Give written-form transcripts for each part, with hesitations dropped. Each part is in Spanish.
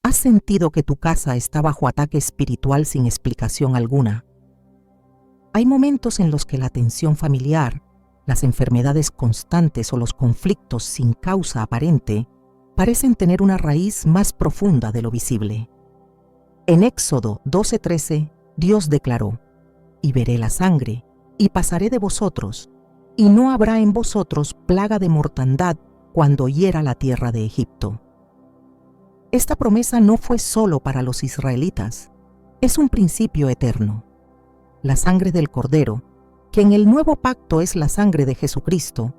¿Has sentido que tu casa está bajo ataque espiritual sin explicación alguna? Hay momentos en los que la tensión familiar, las enfermedades constantes o los conflictos sin causa aparente parecen tener una raíz más profunda de lo visible. En Éxodo 12:13, Dios declaró: «Y veré la sangre, y pasaré de vosotros, y no habrá en vosotros plaga de mortandad cuando hiera la tierra de Egipto». Esta promesa no fue solo para los israelitas, es un principio eterno. La sangre del Cordero, que en el nuevo pacto es la sangre de Jesucristo,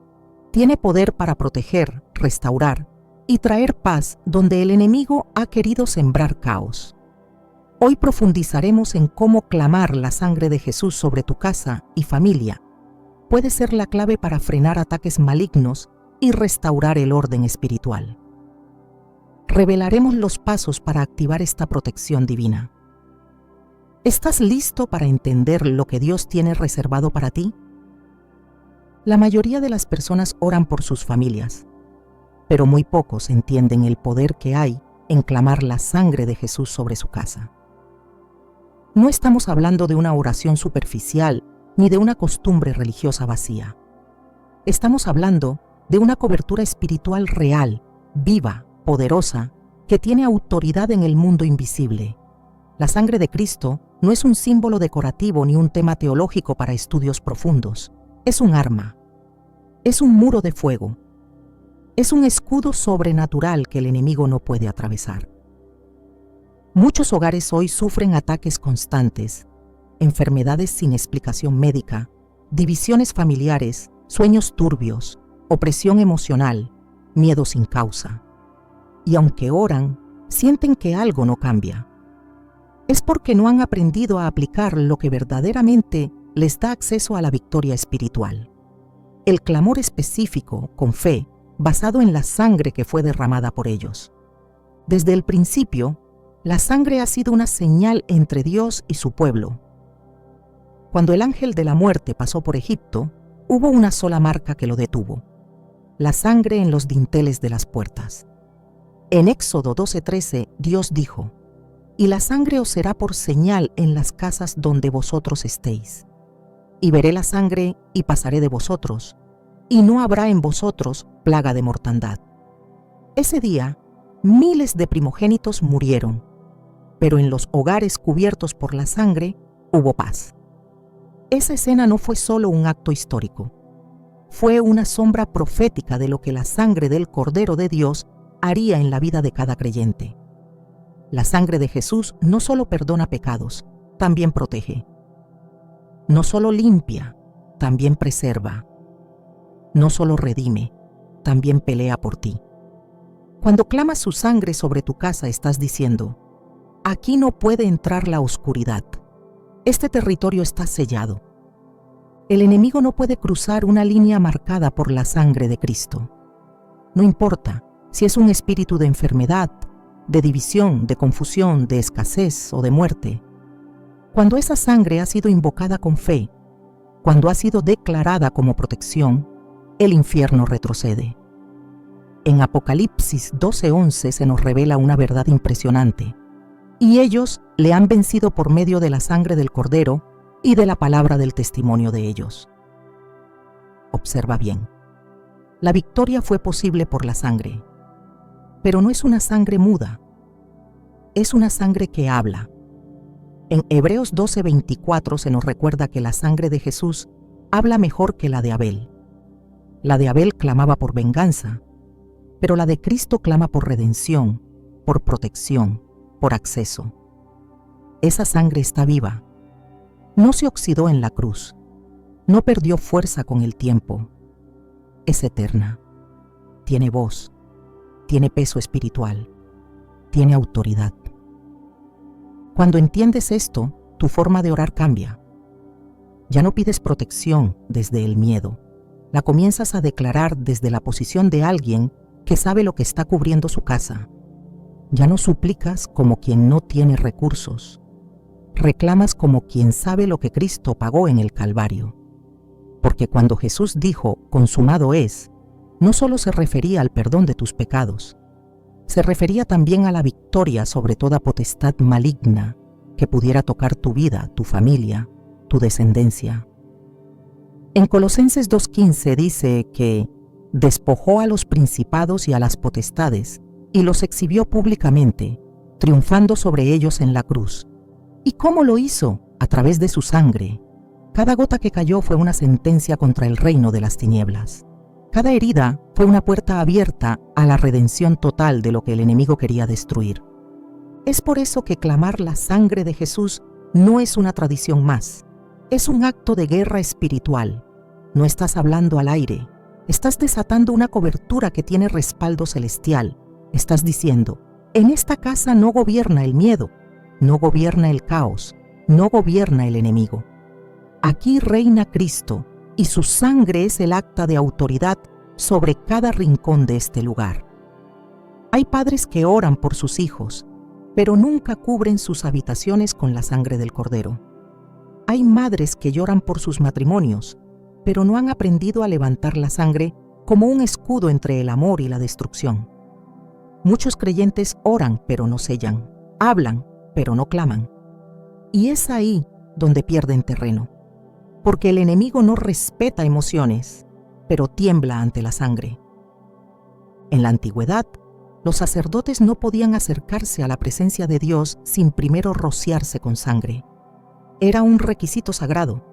tiene poder para proteger, restaurar y traer paz donde el enemigo ha querido sembrar caos. Hoy profundizaremos en cómo clamar la sangre de Jesús sobre tu casa y familia puede ser la clave para frenar ataques malignos y restaurar el orden espiritual. Revelaremos los pasos para activar esta protección divina. ¿Estás listo para entender lo que Dios tiene reservado para ti? La mayoría de las personas oran por sus familias, pero muy pocos entienden el poder que hay en clamar la sangre de Jesús sobre su casa. No estamos hablando de una oración superficial ni de una costumbre religiosa vacía. Estamos hablando de una cobertura espiritual real, viva, poderosa, que tiene autoridad en el mundo invisible. La sangre de Cristo no es un símbolo decorativo ni un tema teológico para estudios profundos. Es un arma. Es un muro de fuego. Es un escudo sobrenatural que el enemigo no puede atravesar. Muchos hogares hoy sufren ataques constantes, enfermedades sin explicación médica, divisiones familiares, sueños turbios, opresión emocional, miedo sin causa. Y aunque oran, sienten que algo no cambia. Es porque no han aprendido a aplicar lo que verdaderamente les da acceso a la victoria espiritual. El clamor específico, con fe, basado en la sangre que fue derramada por ellos. Desde el principio, la sangre ha sido una señal entre Dios y su pueblo. Cuando el ángel de la muerte pasó por Egipto, hubo una sola marca que lo detuvo: la sangre en los dinteles de las puertas. En Éxodo 12:13, Dios dijo: «Y la sangre os será por señal en las casas donde vosotros estéis. Y veré la sangre y pasaré de vosotros, y no habrá en vosotros plaga de mortandad». Ese día, miles de primogénitos murieron, pero en los hogares cubiertos por la sangre hubo paz. Esa escena no fue solo un acto histórico, fue una sombra profética de lo que la sangre del Cordero de Dios haría en la vida de cada creyente. La sangre de Jesús no solo perdona pecados, también protege. No solo limpia, también preserva. No solo redime, también pelea por ti. Cuando clamas su sangre sobre tu casa, estás diciendo: aquí no puede entrar la oscuridad. Este territorio está sellado. El enemigo no puede cruzar una línea marcada por la sangre de Cristo. No importa si es un espíritu de enfermedad, de división, de confusión, de escasez o de muerte. Cuando esa sangre ha sido invocada con fe, cuando ha sido declarada como protección, el infierno retrocede. En Apocalipsis 12:11 se nos revela una verdad impresionante. Y ellos le han vencido por medio de la sangre del Cordero y de la palabra del testimonio de ellos. Observa bien. La victoria fue posible por la sangre, pero no es una sangre muda, es una sangre que habla. En Hebreos 12:24 se nos recuerda que la sangre de Jesús habla mejor que la de Abel. La de Abel clamaba por venganza, pero la de Cristo clama por redención, por protección, por acceso. Esa sangre está viva. No se oxidó en la cruz. No perdió fuerza con el tiempo. Es eterna. Tiene voz. Tiene peso espiritual. Tiene autoridad. Cuando entiendes esto, tu forma de orar cambia. Ya no pides protección desde el miedo. La comienzas a declarar desde la posición de alguien que sabe lo que está cubriendo su casa. Ya no suplicas como quien no tiene recursos. Reclamas como quien sabe lo que Cristo pagó en el Calvario. Porque cuando Jesús dijo, consumado es, no solo se refería al perdón de tus pecados, se refería también a la victoria sobre toda potestad maligna que pudiera tocar tu vida, tu familia, tu descendencia. En Colosenses 2:15 dice que despojó a los principados y a las potestades y los exhibió públicamente, triunfando sobre ellos en la cruz. ¿Y cómo lo hizo? A través de su sangre. Cada gota que cayó fue una sentencia contra el reino de las tinieblas. Cada herida fue una puerta abierta a la redención total de lo que el enemigo quería destruir. Es por eso que clamar la sangre de Jesús no es una tradición más. Es un acto de guerra espiritual. No estás hablando al aire. Estás desatando una cobertura que tiene respaldo celestial. Estás diciendo, en esta casa no gobierna el miedo, no gobierna el caos, no gobierna el enemigo. Aquí reina Cristo y su sangre es el acta de autoridad sobre cada rincón de este lugar. Hay padres que oran por sus hijos, pero nunca cubren sus habitaciones con la sangre del Cordero. Hay madres que lloran por sus matrimonios, pero no han aprendido a levantar la sangre como un escudo entre el amor y la destrucción. Muchos creyentes oran, pero no sellan, hablan, pero no claman. Y es ahí donde pierden terreno, porque el enemigo no respeta emociones, pero tiembla ante la sangre. En la antigüedad, los sacerdotes no podían acercarse a la presencia de Dios sin primero rociarse con sangre. Era un requisito sagrado,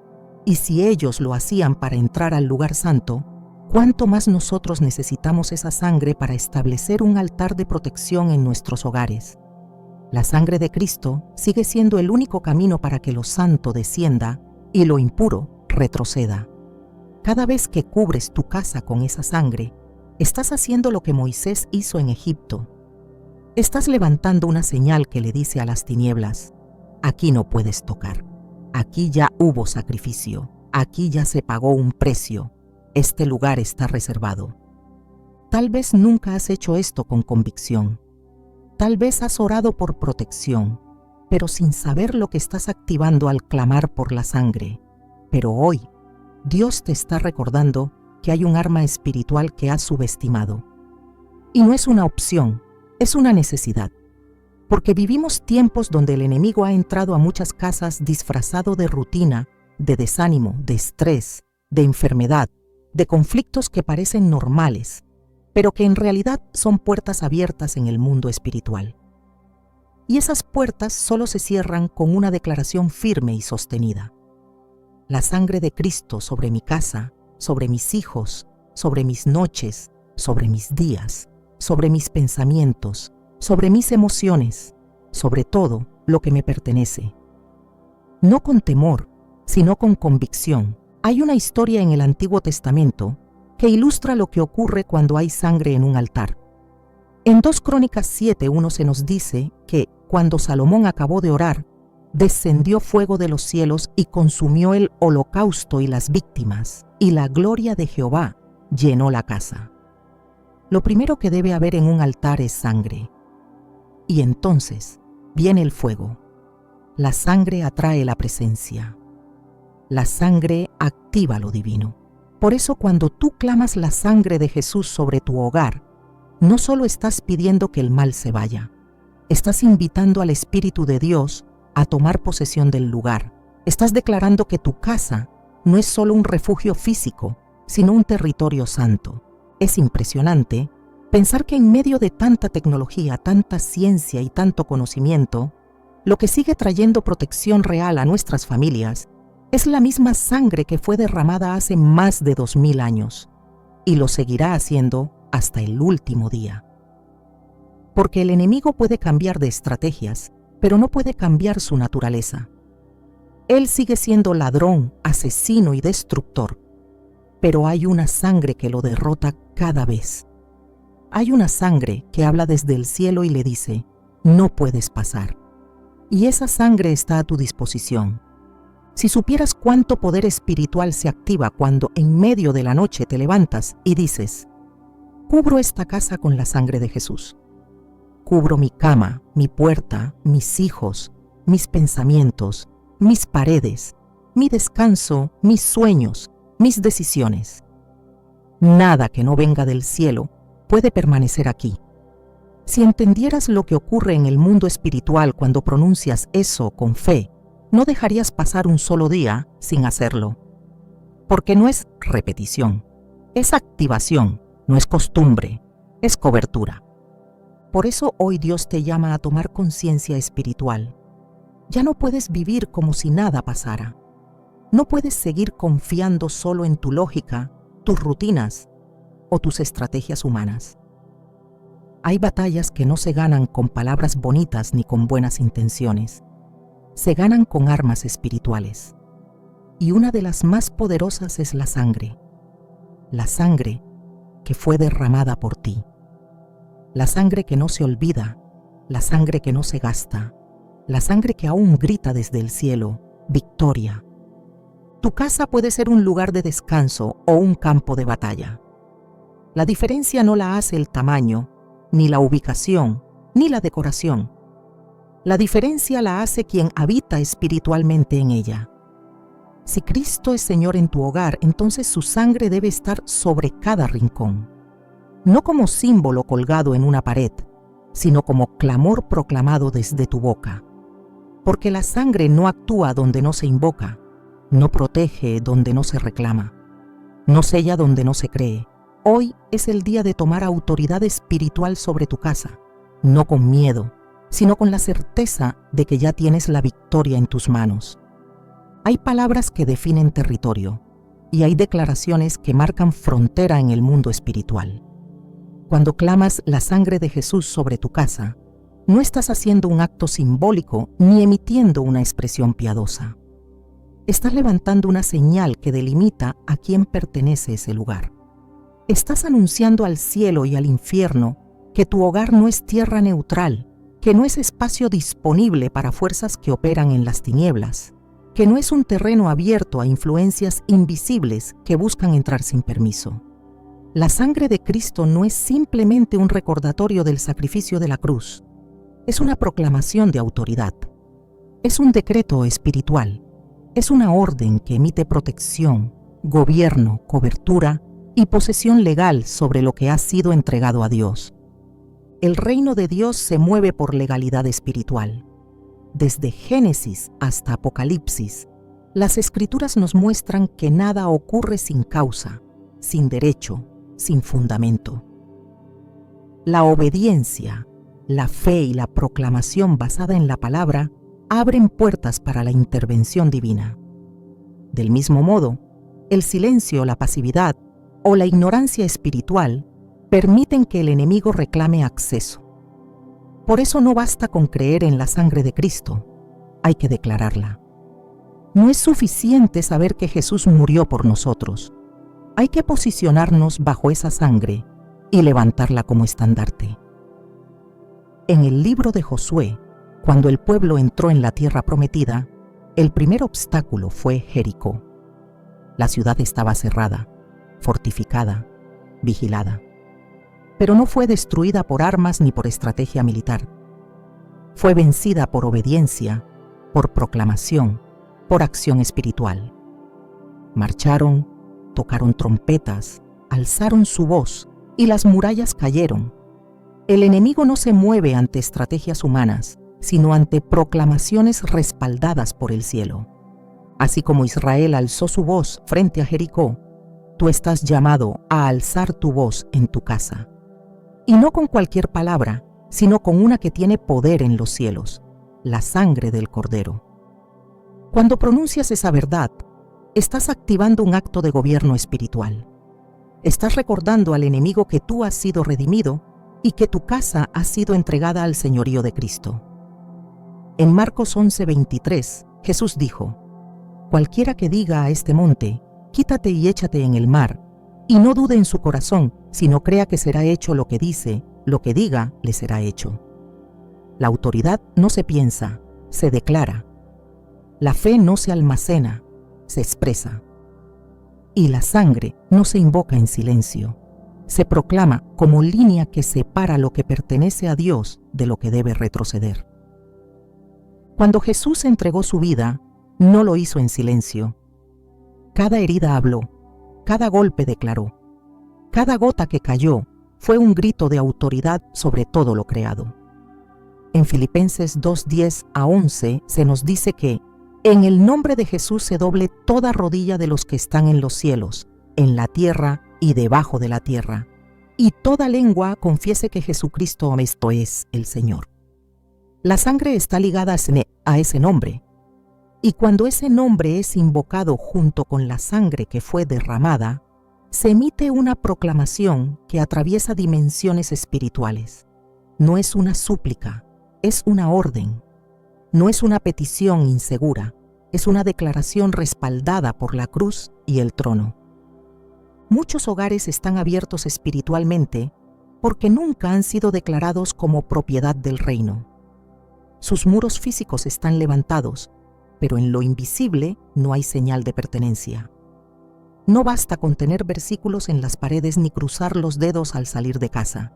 y si ellos lo hacían para entrar al lugar santo, ¿cuánto más nosotros necesitamos esa sangre para establecer un altar de protección en nuestros hogares? La sangre de Cristo sigue siendo el único camino para que lo santo descienda y lo impuro retroceda. Cada vez que cubres tu casa con esa sangre, estás haciendo lo que Moisés hizo en Egipto. Estás levantando una señal que le dice a las tinieblas, aquí no puedes tocar, aquí ya hubo sacrificio, aquí ya se pagó un precio, este lugar está reservado. Tal vez nunca has hecho esto con convicción. Tal vez has orado por protección, pero sin saber lo que estás activando al clamar por la sangre. Pero hoy, Dios te está recordando que hay un arma espiritual que has subestimado. Y no es una opción, es una necesidad. Porque vivimos tiempos donde el enemigo ha entrado a muchas casas disfrazado de rutina, de desánimo, de estrés, de enfermedad, de conflictos que parecen normales, pero que en realidad son puertas abiertas en el mundo espiritual. Y esas puertas solo se cierran con una declaración firme y sostenida. La sangre de Cristo sobre mi casa, sobre mis hijos, sobre mis noches, sobre mis días, sobre mis pensamientos, sobre mis emociones, sobre todo lo que me pertenece. No con temor, sino con convicción. Hay una historia en el Antiguo Testamento que ilustra lo que ocurre cuando hay sangre en un altar. En 2 Crónicas 7:1 se nos dice que cuando Salomón acabó de orar, descendió fuego de los cielos y consumió el holocausto y las víctimas, y la gloria de Jehová llenó la casa. Lo primero que debe haber en un altar es sangre. Y entonces viene el fuego. La sangre atrae la presencia. La sangre activa lo divino. Por eso cuando tú clamas la sangre de Jesús sobre tu hogar, no solo estás pidiendo que el mal se vaya, estás invitando al Espíritu de Dios a tomar posesión del lugar. Estás declarando que tu casa no es solo un refugio físico, sino un territorio santo. Es impresionante pensar que en medio de tanta tecnología, tanta ciencia y tanto conocimiento, lo que sigue trayendo protección real a nuestras familias es la misma sangre que fue derramada hace más de 2000 años y lo seguirá haciendo hasta el último día. Porque el enemigo puede cambiar de estrategias, pero no puede cambiar su naturaleza. Él sigue siendo ladrón, asesino y destructor, pero hay una sangre que lo derrota cada vez. Hay una sangre que habla desde el cielo y le dice, no puedes pasar. Y esa sangre está a tu disposición. Si supieras cuánto poder espiritual se activa cuando en medio de la noche te levantas y dices, cubro esta casa con la sangre de Jesús. Cubro mi cama, mi puerta, mis hijos, mis pensamientos, mis paredes, mi descanso, mis sueños, mis decisiones. Nada que no venga del cielo puede permanecer aquí. Si entendieras lo que ocurre en el mundo espiritual cuando pronuncias eso con fe, no dejarías pasar un solo día sin hacerlo. Porque no es repetición, es activación, no es costumbre, es cobertura. Por eso hoy Dios te llama a tomar conciencia espiritual. Ya no puedes vivir como si nada pasara. No puedes seguir confiando solo en tu lógica, tus rutinas o tus estrategias humanas. Hay batallas que no se ganan con palabras bonitas ni con buenas intenciones. Se ganan con armas espirituales. Y una de las más poderosas es la sangre. La sangre que fue derramada por ti. La sangre que no se olvida, la sangre que no se gasta, la sangre que aún grita desde el cielo, victoria. Tu casa puede ser un lugar de descanso o un campo de batalla. La diferencia no la hace el tamaño, ni la ubicación, ni la decoración. La diferencia la hace quien habita espiritualmente en ella. Si Cristo es Señor en tu hogar, entonces su sangre debe estar sobre cada rincón. No como símbolo colgado en una pared, sino como clamor proclamado desde tu boca. Porque la sangre no actúa donde no se invoca, no protege donde no se reclama, no sella donde no se cree. Hoy es el día de tomar autoridad espiritual sobre tu casa, no con miedo, sino con la certeza de que ya tienes la victoria en tus manos. Hay palabras que definen territorio y hay declaraciones que marcan frontera en el mundo espiritual. Cuando clamas la sangre de Jesús sobre tu casa, no estás haciendo un acto simbólico ni emitiendo una expresión piadosa. Estás levantando una señal que delimita a quién pertenece ese lugar. Estás anunciando al cielo y al infierno que tu hogar no es tierra neutral, que no es espacio disponible para fuerzas que operan en las tinieblas, que no es un terreno abierto a influencias invisibles que buscan entrar sin permiso. La sangre de Cristo no es simplemente un recordatorio del sacrificio de la cruz. Es una proclamación de autoridad. Es un decreto espiritual. Es una orden que emite protección, gobierno, cobertura y posesión legal sobre lo que ha sido entregado a Dios. El reino de Dios se mueve por legalidad espiritual. Desde Génesis hasta Apocalipsis, las Escrituras nos muestran que nada ocurre sin causa, sin derecho, sin fundamento. La obediencia, la fe y la proclamación basada en la palabra abren puertas para la intervención divina. Del mismo modo, el silencio, la pasividad o la ignorancia espiritual permiten que el enemigo reclame acceso. Por eso no basta con creer en la sangre de Cristo, hay que declararla. No es suficiente saber que Jesús murió por nosotros. Hay que posicionarnos bajo esa sangre y levantarla como estandarte. En el libro de Josué, cuando el pueblo entró en la tierra prometida, el primer obstáculo fue Jericó. La ciudad estaba cerrada, fortificada, vigilada. Pero no fue destruida por armas ni por estrategia militar. Fue vencida por obediencia, por proclamación, por acción espiritual. Marcharon, tocaron trompetas, alzaron su voz y las murallas cayeron. El enemigo no se mueve ante estrategias humanas, sino ante proclamaciones respaldadas por el cielo. Así como Israel alzó su voz frente a Jericó, tú estás llamado a alzar tu voz en tu casa. Y no con cualquier palabra, sino con una que tiene poder en los cielos, la sangre del Cordero. Cuando pronuncias esa verdad, estás activando un acto de gobierno espiritual. Estás recordando al enemigo que tú has sido redimido y que tu casa ha sido entregada al señorío de Cristo. En Marcos 11:23, Jesús dijo: «Cualquiera que diga a este monte, quítate y échate en el mar, y no dude en su corazón, sino crea que será hecho lo que dice, lo que diga le será hecho». La autoridad no se piensa, se declara. La fe no se almacena, se expresa. Y la sangre no se invoca en silencio, se proclama como línea que separa lo que pertenece a Dios de lo que debe retroceder. Cuando Jesús entregó su vida, no lo hizo en silencio. Cada herida habló, cada golpe declaró, cada gota que cayó fue un grito de autoridad sobre todo lo creado. En Filipenses 2:10-11 se nos dice que en el nombre de Jesús se doble toda rodilla de los que están en los cielos, en la tierra y debajo de la tierra, y toda lengua confiese que Jesucristo esto es el Señor. La sangre está ligada a ese nombre, y cuando ese nombre es invocado junto con la sangre que fue derramada, se emite una proclamación que atraviesa dimensiones espirituales. No es una súplica, es una orden. No es una petición insegura, es una declaración respaldada por la cruz y el trono. Muchos hogares están abiertos espiritualmente porque nunca han sido declarados como propiedad del reino. Sus muros físicos están levantados, pero en lo invisible no hay señal de pertenencia. No basta con tener versículos en las paredes ni cruzar los dedos al salir de casa.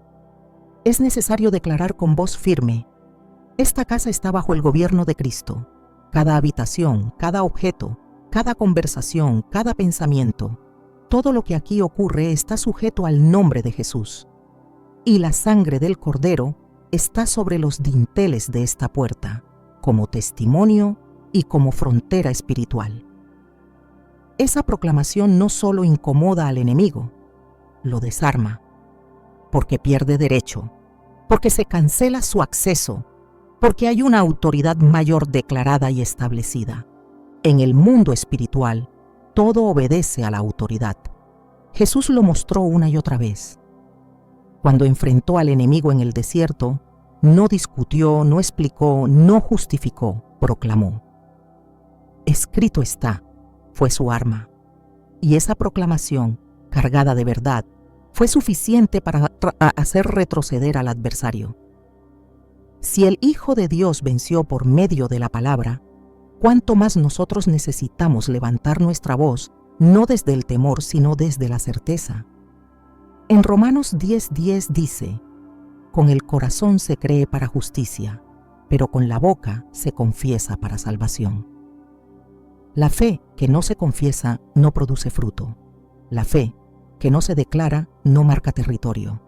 Es necesario declarar con voz firme: esta casa está bajo el gobierno de Cristo. Cada habitación, cada objeto, cada conversación, cada pensamiento, todo lo que aquí ocurre está sujeto al nombre de Jesús. Y la sangre del Cordero está sobre los dinteles de esta puerta, como testimonio y como frontera espiritual. Esa proclamación no solo incomoda al enemigo, lo desarma, porque pierde derecho, porque se cancela su acceso, porque hay una autoridad mayor declarada y establecida. En el mundo espiritual, todo obedece a la autoridad. Jesús lo mostró una y otra vez. Cuando enfrentó al enemigo en el desierto, no discutió, no explicó, no justificó, proclamó. Escrito está, fue su arma. Y esa proclamación, cargada de verdad, fue suficiente para hacer retroceder al adversario. Si el Hijo de Dios venció por medio de la palabra, ¿cuánto más nosotros necesitamos levantar nuestra voz, no desde el temor, sino desde la certeza? En Romanos 10:10 dice: con el corazón se cree para justicia, pero con la boca se confiesa para salvación. La fe que no se confiesa no produce fruto. La fe que no se declara no marca territorio.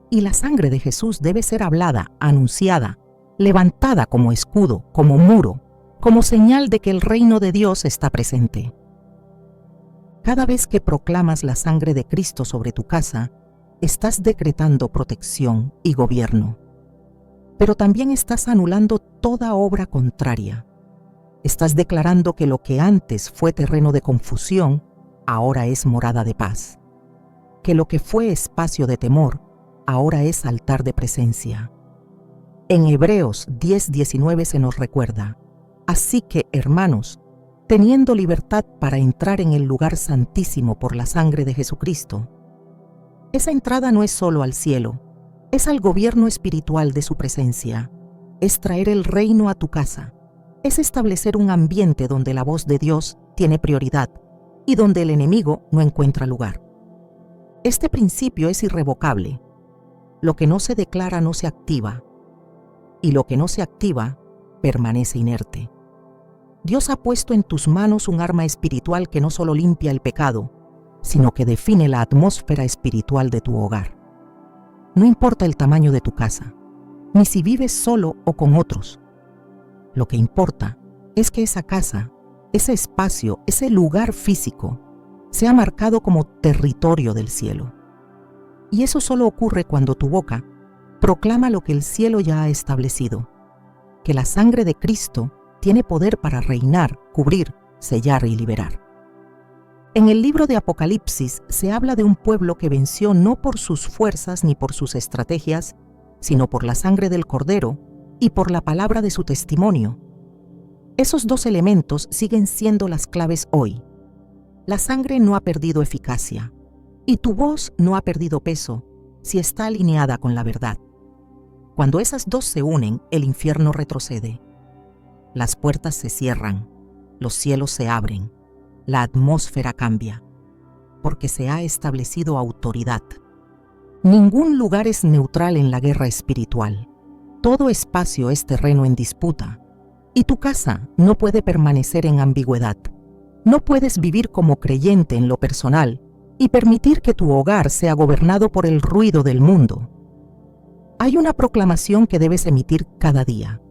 Y la sangre de Jesús debe ser hablada, anunciada, levantada como escudo, como muro, como señal de que el reino de Dios está presente. Cada vez que proclamas la sangre de Cristo sobre tu casa, estás decretando protección y gobierno. Pero también estás anulando toda obra contraria. Estás declarando que lo que antes fue terreno de confusión, ahora es morada de paz. Que lo que fue espacio de temor, ahora es altar de presencia. En Hebreos 10:19 se nos recuerda: así que, hermanos, teniendo libertad para entrar en el lugar santísimo por la sangre de Jesucristo. Esa entrada no es solo al cielo, es al gobierno espiritual de su presencia, es traer el reino a tu casa, es establecer un ambiente donde la voz de Dios tiene prioridad y donde el enemigo no encuentra lugar. Este principio es irrevocable. Lo que no se declara no se activa, y lo que no se activa permanece inerte. Dios ha puesto en tus manos un arma espiritual que no solo limpia el pecado, sino que define la atmósfera espiritual de tu hogar. No importa el tamaño de tu casa, ni si vives solo o con otros. Lo que importa es que esa casa, ese espacio, ese lugar físico, sea marcado como territorio del cielo. Y eso solo ocurre cuando tu boca proclama lo que el cielo ya ha establecido, que la sangre de Cristo tiene poder para reinar, cubrir, sellar y liberar. En el libro de Apocalipsis se habla de un pueblo que venció no por sus fuerzas ni por sus estrategias, sino por la sangre del Cordero y por la palabra de su testimonio. Esos dos elementos siguen siendo las claves hoy. La sangre no ha perdido eficacia y tu voz no ha perdido peso si está alineada con la verdad. Cuando esas dos se unen, el infierno retrocede. Las puertas se cierran, los cielos se abren, la atmósfera cambia, porque se ha establecido autoridad. Ningún lugar es neutral en la guerra espiritual. Todo espacio es terreno en disputa, y tu casa no puede permanecer en ambigüedad. No puedes vivir como creyente en lo personal y permitir que tu hogar sea gobernado por el ruido del mundo. Hay una proclamación que debes emitir cada día,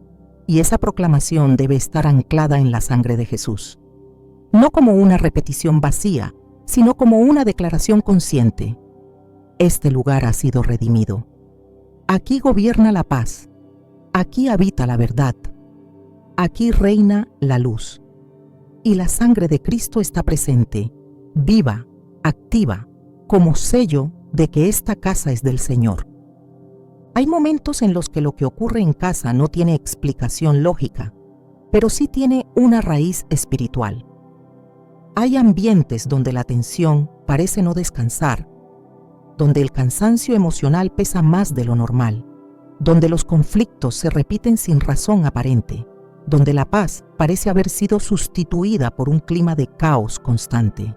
y esa proclamación debe estar anclada en la sangre de Jesús. No como una repetición vacía, sino como una declaración consciente. Este lugar ha sido redimido. Aquí gobierna la paz. Aquí habita la verdad. Aquí reina la luz. Y la sangre de Cristo está presente, viva, activa, como sello de que esta casa es del Señor. Hay momentos en los que lo que ocurre en casa no tiene explicación lógica, pero sí tiene una raíz espiritual. Hay ambientes donde la tensión parece no descansar, donde el cansancio emocional pesa más de lo normal, donde los conflictos se repiten sin razón aparente, donde la paz parece haber sido sustituida por un clima de caos constante.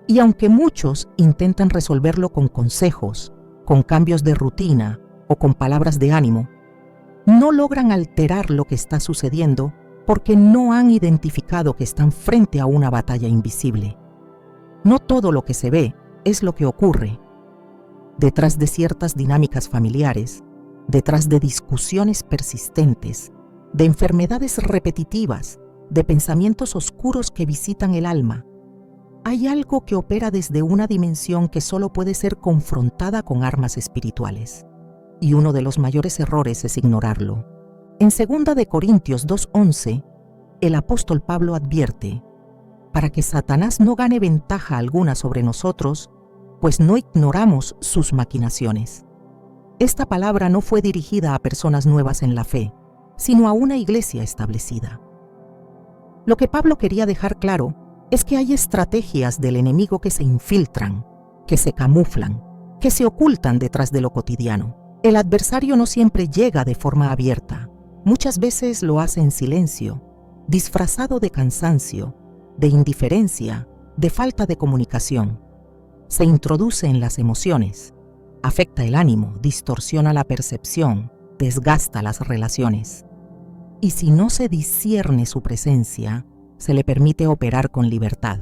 Y aunque muchos intentan resolverlo con consejos, con cambios de rutina o con palabras de ánimo, no logran alterar lo que está sucediendo porque no han identificado que están frente a una batalla invisible. No todo lo que se ve es lo que ocurre. Detrás de ciertas dinámicas familiares, detrás de discusiones persistentes, de enfermedades repetitivas, de pensamientos oscuros que visitan el alma, hay algo que opera desde una dimensión que solo puede ser confrontada con armas espirituales. Y uno de los mayores errores es ignorarlo. En 2 Corintios 2:11, el apóstol Pablo advierte: para que Satanás no gane ventaja alguna sobre nosotros, pues no ignoramos sus maquinaciones. Esta palabra no fue dirigida a personas nuevas en la fe, sino a una iglesia establecida. Lo que Pablo quería dejar claro es que hay estrategias del enemigo que se infiltran, que se camuflan, que se ocultan detrás de lo cotidiano. El adversario no siempre llega de forma abierta. Muchas veces lo hace en silencio, disfrazado de cansancio, de indiferencia, de falta de comunicación. Se introduce en las emociones, afecta el ánimo, distorsiona la percepción, desgasta las relaciones. Y si no se discierne su presencia, se le permite operar con libertad.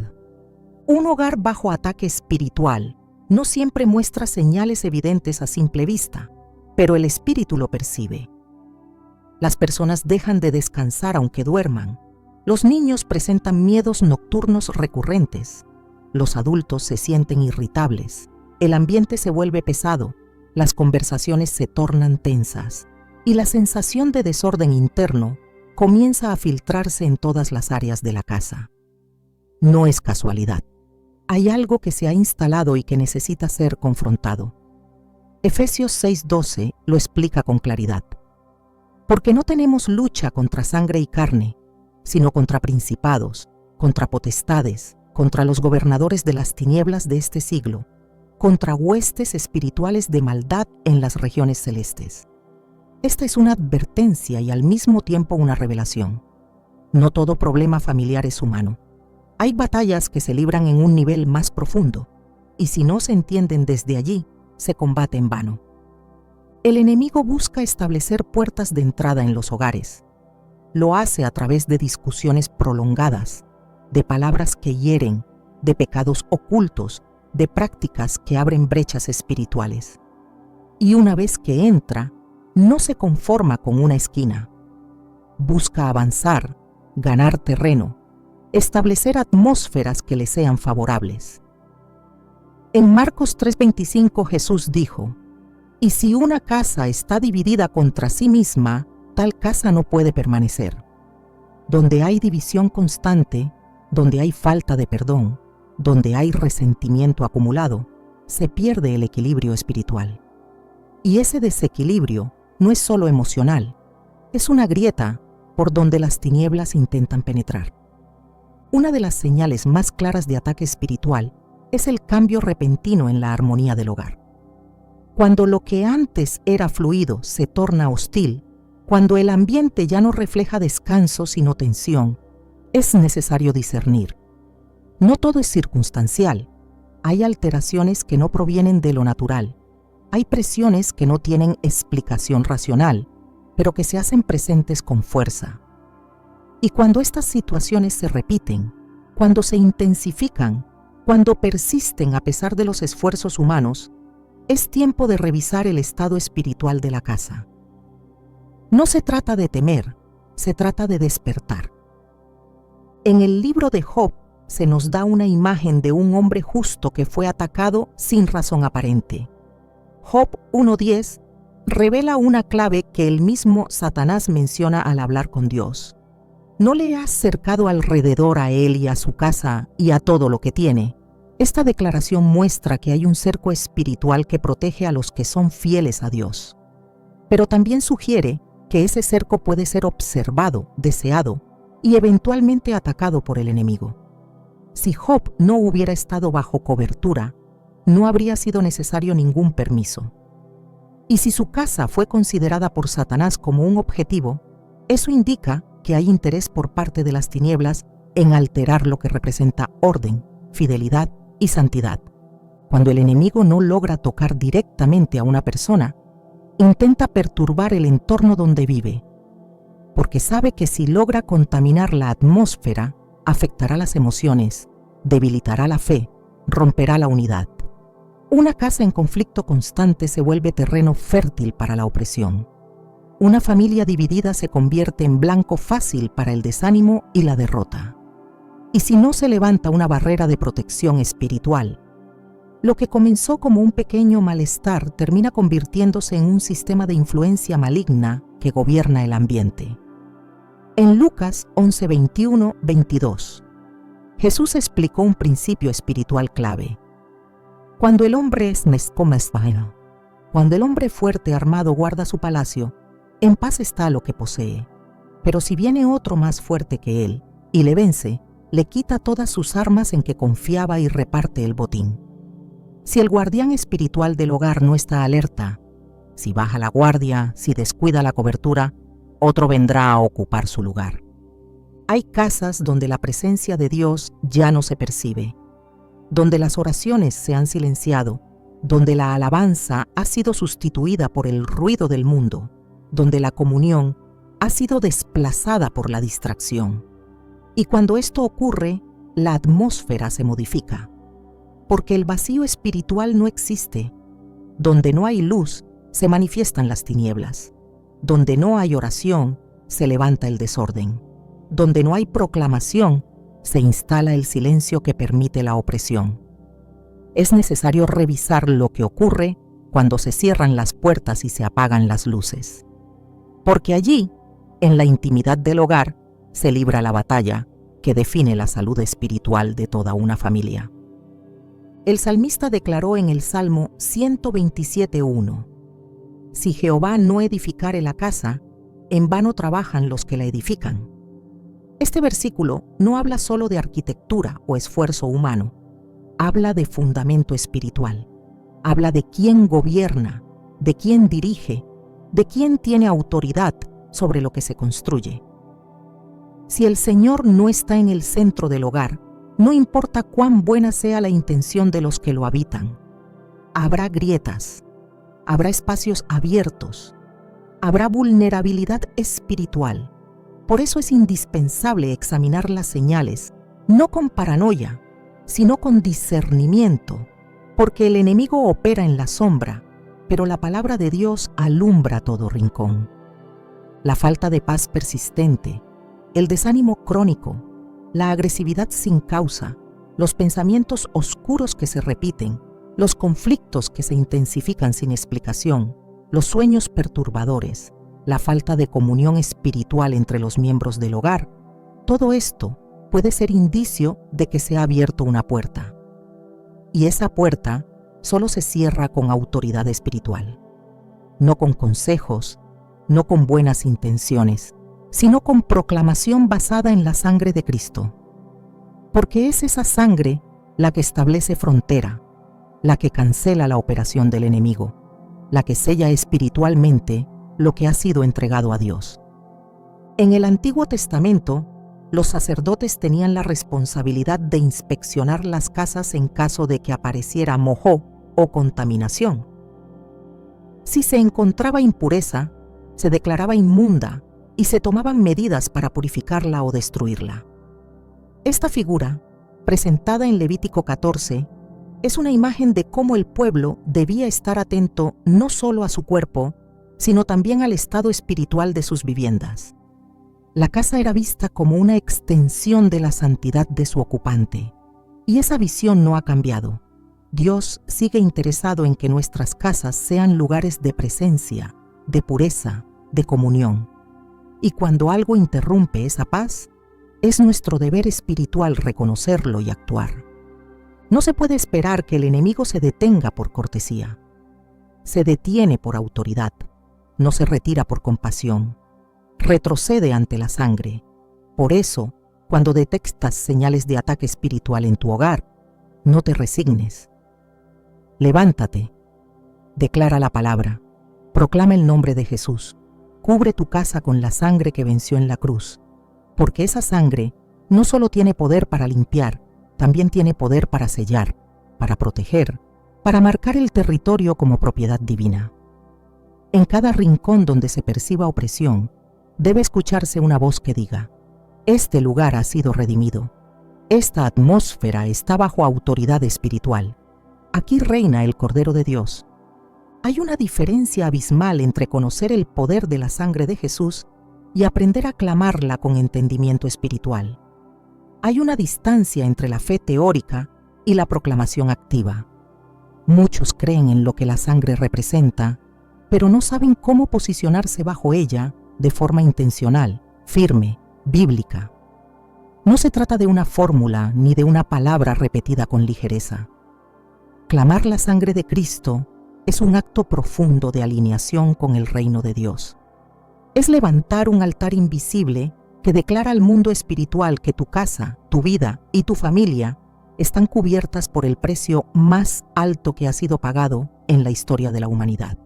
Un hogar bajo ataque espiritual no siempre muestra señales evidentes a simple vista, pero el espíritu lo percibe. Las personas dejan de descansar aunque duerman. Los niños presentan miedos nocturnos recurrentes. Los adultos se sienten irritables. El ambiente se vuelve pesado. Las conversaciones se tornan tensas. Y la sensación de desorden interno comienza a filtrarse en todas las áreas de la casa. No es casualidad. Hay algo que se ha instalado y que necesita ser confrontado. Efesios 6:12 lo explica con claridad. Porque no tenemos lucha contra sangre y carne, sino contra principados, contra potestades, contra los gobernadores de las tinieblas de este siglo, contra huestes espirituales de maldad en las regiones celestes. Esta es una advertencia y al mismo tiempo una revelación. No todo problema familiar es humano. Hay batallas que se libran en un nivel más profundo, y si no se entienden desde allí, se combate en vano. El enemigo busca establecer puertas de entrada en los hogares. Lo hace a través de discusiones prolongadas, de palabras que hieren, de pecados ocultos, de prácticas que abren brechas espirituales. Y una vez que entra, no se conforma con una esquina. Busca avanzar, ganar terreno, establecer atmósferas que le sean favorables. En Marcos 3:25 Jesús dijo: «Y si una casa está dividida contra sí misma, tal casa no puede permanecer». Donde hay división constante, donde hay falta de perdón, donde hay resentimiento acumulado, se pierde el equilibrio espiritual. Y ese desequilibrio no es solo emocional, es una grieta por donde las tinieblas intentan penetrar. Una de las señales más claras de ataque espiritual es el cambio repentino en la armonía del hogar. Cuando lo que antes era fluido se torna hostil, cuando el ambiente ya no refleja descanso sino tensión, es necesario discernir. No todo es circunstancial. Hay alteraciones que no provienen de lo natural. Hay presiones que no tienen explicación racional, pero que se hacen presentes con fuerza. Y cuando estas situaciones se repiten, cuando se intensifican, Cuando persisten a pesar de los esfuerzos humanos, es tiempo de revisar el estado espiritual de la casa. No se trata de temer, se trata de despertar. En el libro de Job se nos da una imagen de un hombre justo que fue atacado sin razón aparente. Job 1:10 revela una clave que el mismo Satanás menciona al hablar con Dios. ¿No le has cercado alrededor a él y a su casa y a todo lo que tiene? Esta declaración muestra que hay un cerco espiritual que protege a los que son fieles a Dios. Pero también sugiere que ese cerco puede ser observado, deseado y eventualmente atacado por el enemigo. Si Job no hubiera estado bajo cobertura, no habría sido necesario ningún permiso. Y si su casa fue considerada por Satanás como un objetivo, eso indica que hay interés por parte de las tinieblas en alterar lo que representa orden, fidelidad y santidad. Cuando el enemigo no logra tocar directamente a una persona, intenta perturbar el entorno donde vive, porque sabe que si logra contaminar la atmósfera, afectará las emociones, debilitará la fe, romperá la unidad. Una casa en conflicto constante se vuelve terreno fértil para la opresión. Una familia dividida se convierte en blanco fácil para el desánimo y la derrota. Y si no se levanta una barrera de protección espiritual, lo que comenzó como un pequeño malestar termina convirtiéndose en un sistema de influencia maligna que gobierna el ambiente. En Lucas 11:21-22, Jesús explicó un principio espiritual clave. Cuando el hombre es nescomesvaino, cuando el hombre fuerte armado guarda su palacio, en paz está lo que posee. Pero si viene otro más fuerte que él y le vence, le quita todas sus armas en que confiaba y reparte el botín. Si el guardián espiritual del hogar no está alerta, si baja la guardia, si descuida la cobertura, otro vendrá a ocupar su lugar. Hay casas donde la presencia de Dios ya no se percibe, donde las oraciones se han silenciado, donde la alabanza ha sido sustituida por el ruido del mundo, donde la comunión ha sido desplazada por la distracción. Y cuando esto ocurre, la atmósfera se modifica, porque el vacío espiritual no existe. Donde no hay luz, se manifiestan las tinieblas. Donde no hay oración, se levanta el desorden. Donde no hay proclamación, se instala el silencio que permite la opresión. Es necesario revisar lo que ocurre cuando se cierran las puertas y se apagan las luces. Porque allí, en la intimidad del hogar, se libra la batalla que define la salud espiritual de toda una familia. El salmista declaró en el Salmo 127:1: Si Jehová no edificare la casa, en vano trabajan los que la edifican. Este versículo no habla solo de arquitectura o esfuerzo humano, habla de fundamento espiritual, habla de quién gobierna, de quién dirige, de quién tiene autoridad sobre lo que se construye. Si el Señor no está en el centro del hogar, no importa cuán buena sea la intención de los que lo habitan, habrá grietas, habrá espacios abiertos, habrá vulnerabilidad espiritual. Por eso es indispensable examinar las señales, no con paranoia, sino con discernimiento, porque el enemigo opera en la sombra, pero la palabra de Dios alumbra todo rincón. La falta de paz persistente, el desánimo crónico, la agresividad sin causa, los pensamientos oscuros que se repiten, los conflictos que se intensifican sin explicación, los sueños perturbadores, la falta de comunión espiritual entre los miembros del hogar, todo esto puede ser indicio de que se ha abierto una puerta. Y esa puerta solo se cierra con autoridad espiritual, no con consejos, no con buenas intenciones, sino con proclamación basada en la sangre de Cristo. Porque es esa sangre la que establece frontera, la que cancela la operación del enemigo, la que sella espiritualmente lo que ha sido entregado a Dios. En el Antiguo Testamento, los sacerdotes tenían la responsabilidad de inspeccionar las casas en caso de que apareciera moho o contaminación. Si se encontraba impureza, se declaraba inmunda y se tomaban medidas para purificarla o destruirla. Esta figura presentada en Levítico 14, es una imagen de cómo el pueblo debía estar atento no solo a su cuerpo, sino también al estado espiritual de sus viviendas. La casa era vista como una extensión de la santidad de su ocupante, y esa visión no ha cambiado. Dios sigue interesado en que nuestras casas sean lugares de presencia, de pureza, de comunión. Y cuando algo interrumpe esa paz, es nuestro deber espiritual reconocerlo y actuar. No se puede esperar que el enemigo se detenga por cortesía. Se detiene por autoridad, no se retira por compasión. Retrocede ante la sangre. Por eso, cuando detectas señales de ataque espiritual en tu hogar, no te resignes. Levántate, declara la palabra, proclama el nombre de Jesús, cubre tu casa con la sangre que venció en la cruz, porque esa sangre no solo tiene poder para limpiar, también tiene poder para sellar, para proteger, para marcar el territorio como propiedad divina. En cada rincón donde se perciba opresión, debe escucharse una voz que diga: este lugar ha sido redimido. Esta atmósfera está bajo autoridad espiritual. Aquí reina el Cordero de Dios. Hay una diferencia abismal entre conocer el poder de la sangre de Jesús y aprender a clamarla con entendimiento espiritual. Hay una distancia entre la fe teórica y la proclamación activa. Muchos creen en lo que la sangre representa, pero no saben cómo posicionarse bajo ella de forma intencional, firme, bíblica. No se trata de una fórmula ni de una palabra repetida con ligereza. Clamar la sangre de Cristo es un acto profundo de alineación con el reino de Dios. Es levantar un altar invisible que declara al mundo espiritual que tu casa, tu vida y tu familia están cubiertas por el precio más alto que ha sido pagado en la historia de la humanidad.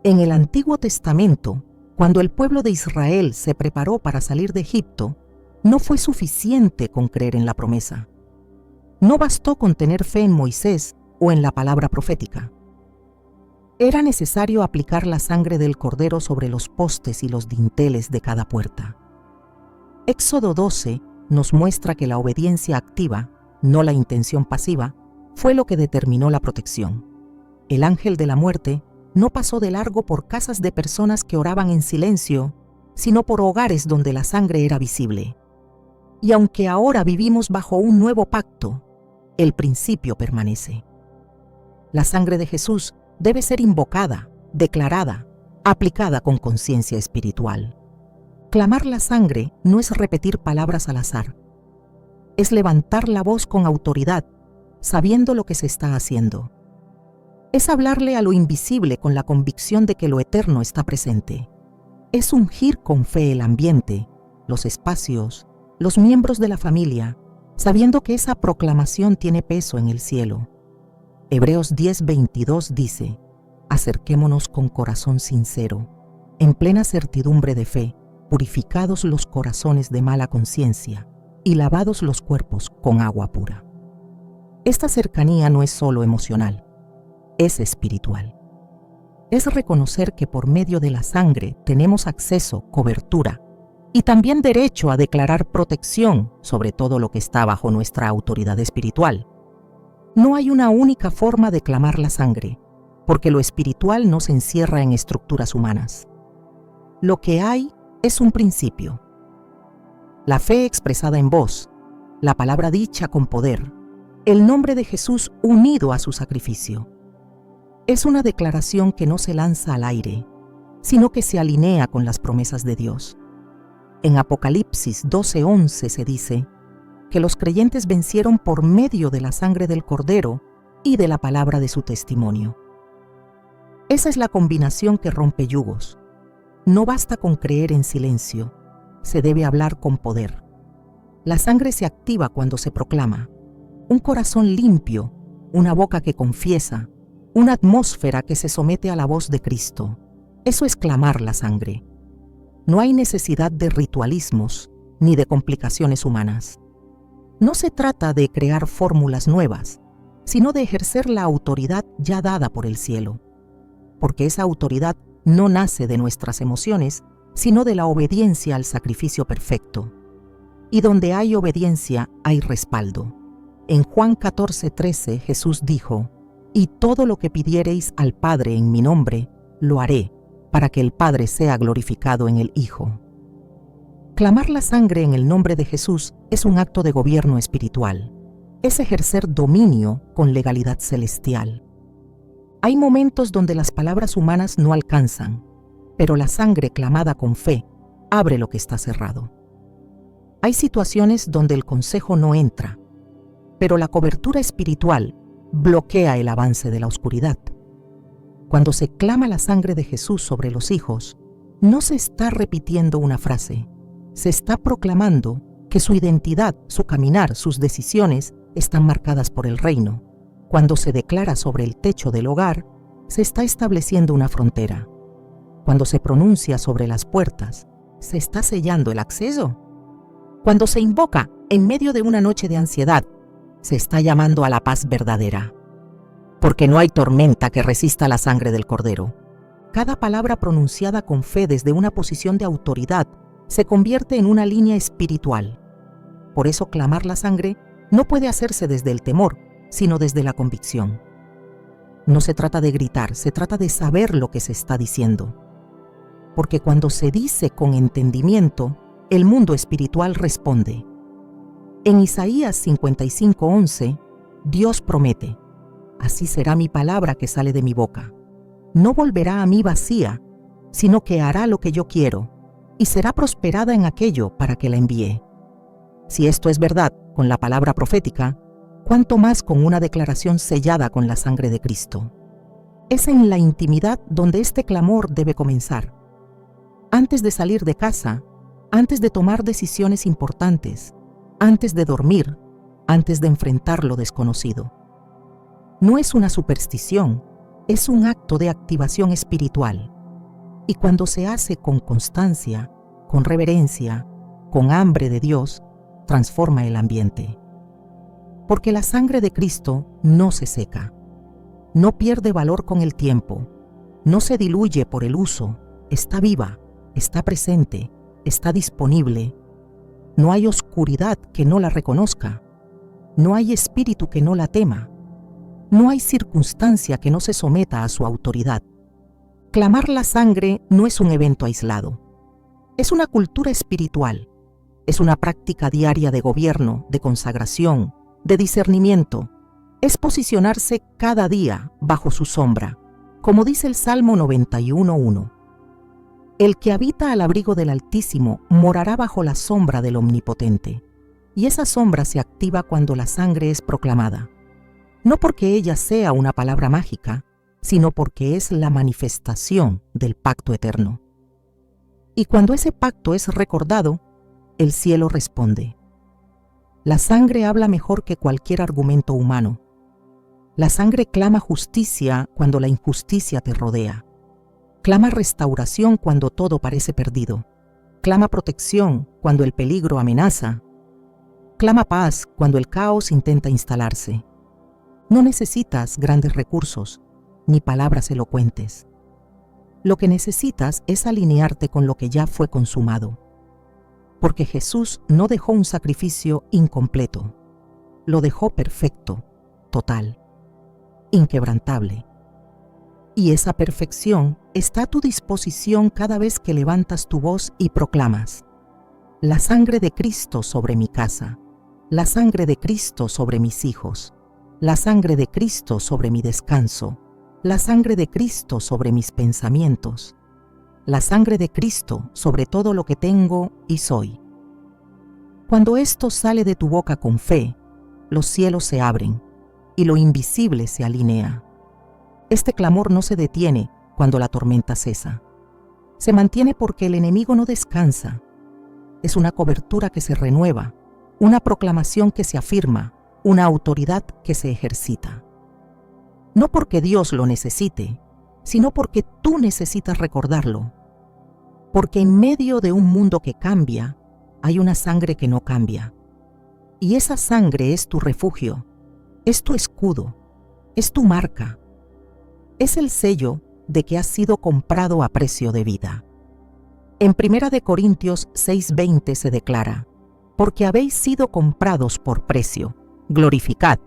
En el Antiguo Testamento, cuando el pueblo de Israel se preparó para salir de Egipto, no fue suficiente con creer en la promesa. No bastó con tener fe en Moisés o en la palabra profética. Era necesario aplicar la sangre del Cordero sobre los postes y los dinteles de cada puerta. Éxodo 12 nos muestra que la obediencia activa, no la intención pasiva, fue lo que determinó la protección. El ángel de la muerte no pasó de largo por casas de personas que oraban en silencio, sino por hogares donde la sangre era visible. Y aunque ahora vivimos bajo un nuevo pacto, el principio permanece. La sangre de Jesús debe ser invocada, declarada, aplicada con conciencia espiritual. Clamar la sangre no es repetir palabras al azar. Es levantar la voz con autoridad, sabiendo lo que se está haciendo. Es hablarle a lo invisible con la convicción de que lo eterno está presente. Es ungir con fe el ambiente, los espacios, los miembros de la familia, sabiendo que esa proclamación tiene peso en el cielo. Hebreos 10:22 dice: acerquémonos con corazón sincero, en plena certidumbre de fe, purificados los corazones de mala conciencia y lavados los cuerpos con agua pura. Esta cercanía no es solo emocional, es espiritual. Es reconocer que por medio de la sangre tenemos acceso, cobertura y también derecho a declarar protección sobre todo lo que está bajo nuestra autoridad espiritual. No hay una única forma de clamar la sangre, porque lo espiritual no se encierra en estructuras humanas. Lo que hay es un principio. La fe expresada en voz, la palabra dicha con poder, el nombre de Jesús unido a su sacrificio. Es una declaración que no se lanza al aire, sino que se alinea con las promesas de Dios. En Apocalipsis 12:11 se dice que los creyentes vencieron por medio de la sangre del Cordero y de la palabra de su testimonio. Esa es la combinación que rompe yugos. No basta con creer en silencio, se debe hablar con poder. La sangre se activa cuando se proclama. Un corazón limpio, una boca que confiesa, una atmósfera que se somete a la voz de Cristo. Eso es clamar la sangre. No hay necesidad de ritualismos ni de complicaciones humanas. No se trata de crear fórmulas nuevas, sino de ejercer la autoridad ya dada por el cielo. Porque esa autoridad no nace de nuestras emociones, sino de la obediencia al sacrificio perfecto. Y donde hay obediencia, hay respaldo. En Juan 14:13 Jesús dijo: «Y todo lo que pidiereis al Padre en mi nombre, lo haré, para que el Padre sea glorificado en el Hijo». Clamar la sangre en el nombre de Jesús es un acto de gobierno espiritual. Es ejercer dominio con legalidad celestial. Hay momentos donde las palabras humanas no alcanzan, pero la sangre clamada con fe abre lo que está cerrado. Hay situaciones donde el consejo no entra, pero la cobertura espiritual bloquea el avance de la oscuridad. Cuando se clama la sangre de Jesús sobre los hijos, no se está repitiendo una frase, se está proclamando que su identidad, su caminar, sus decisiones están marcadas por el reino. Cuando se declara sobre el techo del hogar, se está estableciendo una frontera. Cuando se pronuncia sobre las puertas, se está sellando el acceso. Cuando se invoca en medio de una noche de ansiedad, se está llamando a la paz verdadera. Porque no hay tormenta que resista la sangre del Cordero. Cada palabra pronunciada con fe desde una posición de autoridad se convierte en una línea espiritual. Por eso clamar la sangre no puede hacerse desde el temor, sino desde la convicción. No se trata de gritar, se trata de saber lo que se está diciendo. Porque cuando se dice con entendimiento, el mundo espiritual responde. En Isaías 55:11, Dios promete: «Así será mi palabra que sale de mi boca. No volverá a mí vacía, sino que hará lo que yo quiero, y será prosperada en aquello para que la envíe». Si esto es verdad con la palabra profética, cuánto más con una declaración sellada con la sangre de Cristo. Es en la intimidad donde este clamor debe comenzar. Antes de salir de casa, antes de tomar decisiones importantes, antes de dormir, antes de enfrentar lo desconocido. No es una superstición, es un acto de activación espiritual. Y cuando se hace con constancia, con reverencia, con hambre de Dios, transforma el ambiente. Porque la sangre de Cristo no se seca, no pierde valor con el tiempo, no se diluye por el uso, está viva, está presente, está disponible. No hay oscuridad que no la reconozca, no hay espíritu que no la tema, no hay circunstancia que no se someta a su autoridad. Clamar la sangre no es un evento aislado, es una cultura espiritual, es una práctica diaria de gobierno, de consagración, de discernimiento. Es posicionarse cada día bajo su sombra, como dice el Salmo 91:1. El que habita al abrigo del Altísimo morará bajo la sombra del Omnipotente. Y esa sombra se activa cuando la sangre es proclamada. No porque ella sea una palabra mágica, sino porque es la manifestación del pacto eterno. Y cuando ese pacto es recordado, el cielo responde. La sangre habla mejor que cualquier argumento humano. La sangre clama justicia cuando la injusticia te rodea. Clama restauración cuando todo parece perdido. Clama protección cuando el peligro amenaza. Clama paz cuando el caos intenta instalarse. No necesitas grandes recursos, ni palabras elocuentes. Lo que necesitas es alinearte con lo que ya fue consumado. Porque Jesús no dejó un sacrificio incompleto, lo dejó perfecto, total, inquebrantable. Y esa perfección está a tu disposición cada vez que levantas tu voz y proclamas: la sangre de Cristo sobre mi casa, la sangre de Cristo sobre mis hijos, la sangre de Cristo sobre mi descanso, la sangre de Cristo sobre mis pensamientos, la sangre de Cristo sobre todo lo que tengo y soy. Cuando esto sale de tu boca con fe, los cielos se abren y lo invisible se alinea. Este clamor no se detiene cuando la tormenta cesa. Se mantiene porque el enemigo no descansa. Es una cobertura que se renueva, una proclamación que se afirma, una autoridad que se ejercita. No porque Dios lo necesite, sino porque tú necesitas recordarlo. Porque en medio de un mundo que cambia, hay una sangre que no cambia. Y esa sangre es tu refugio, es tu escudo, es tu marca. Es el sello de que has sido comprado a precio de vida. En 1 Corintios 6:20 se declara: porque habéis sido comprados por precio, Glorificad,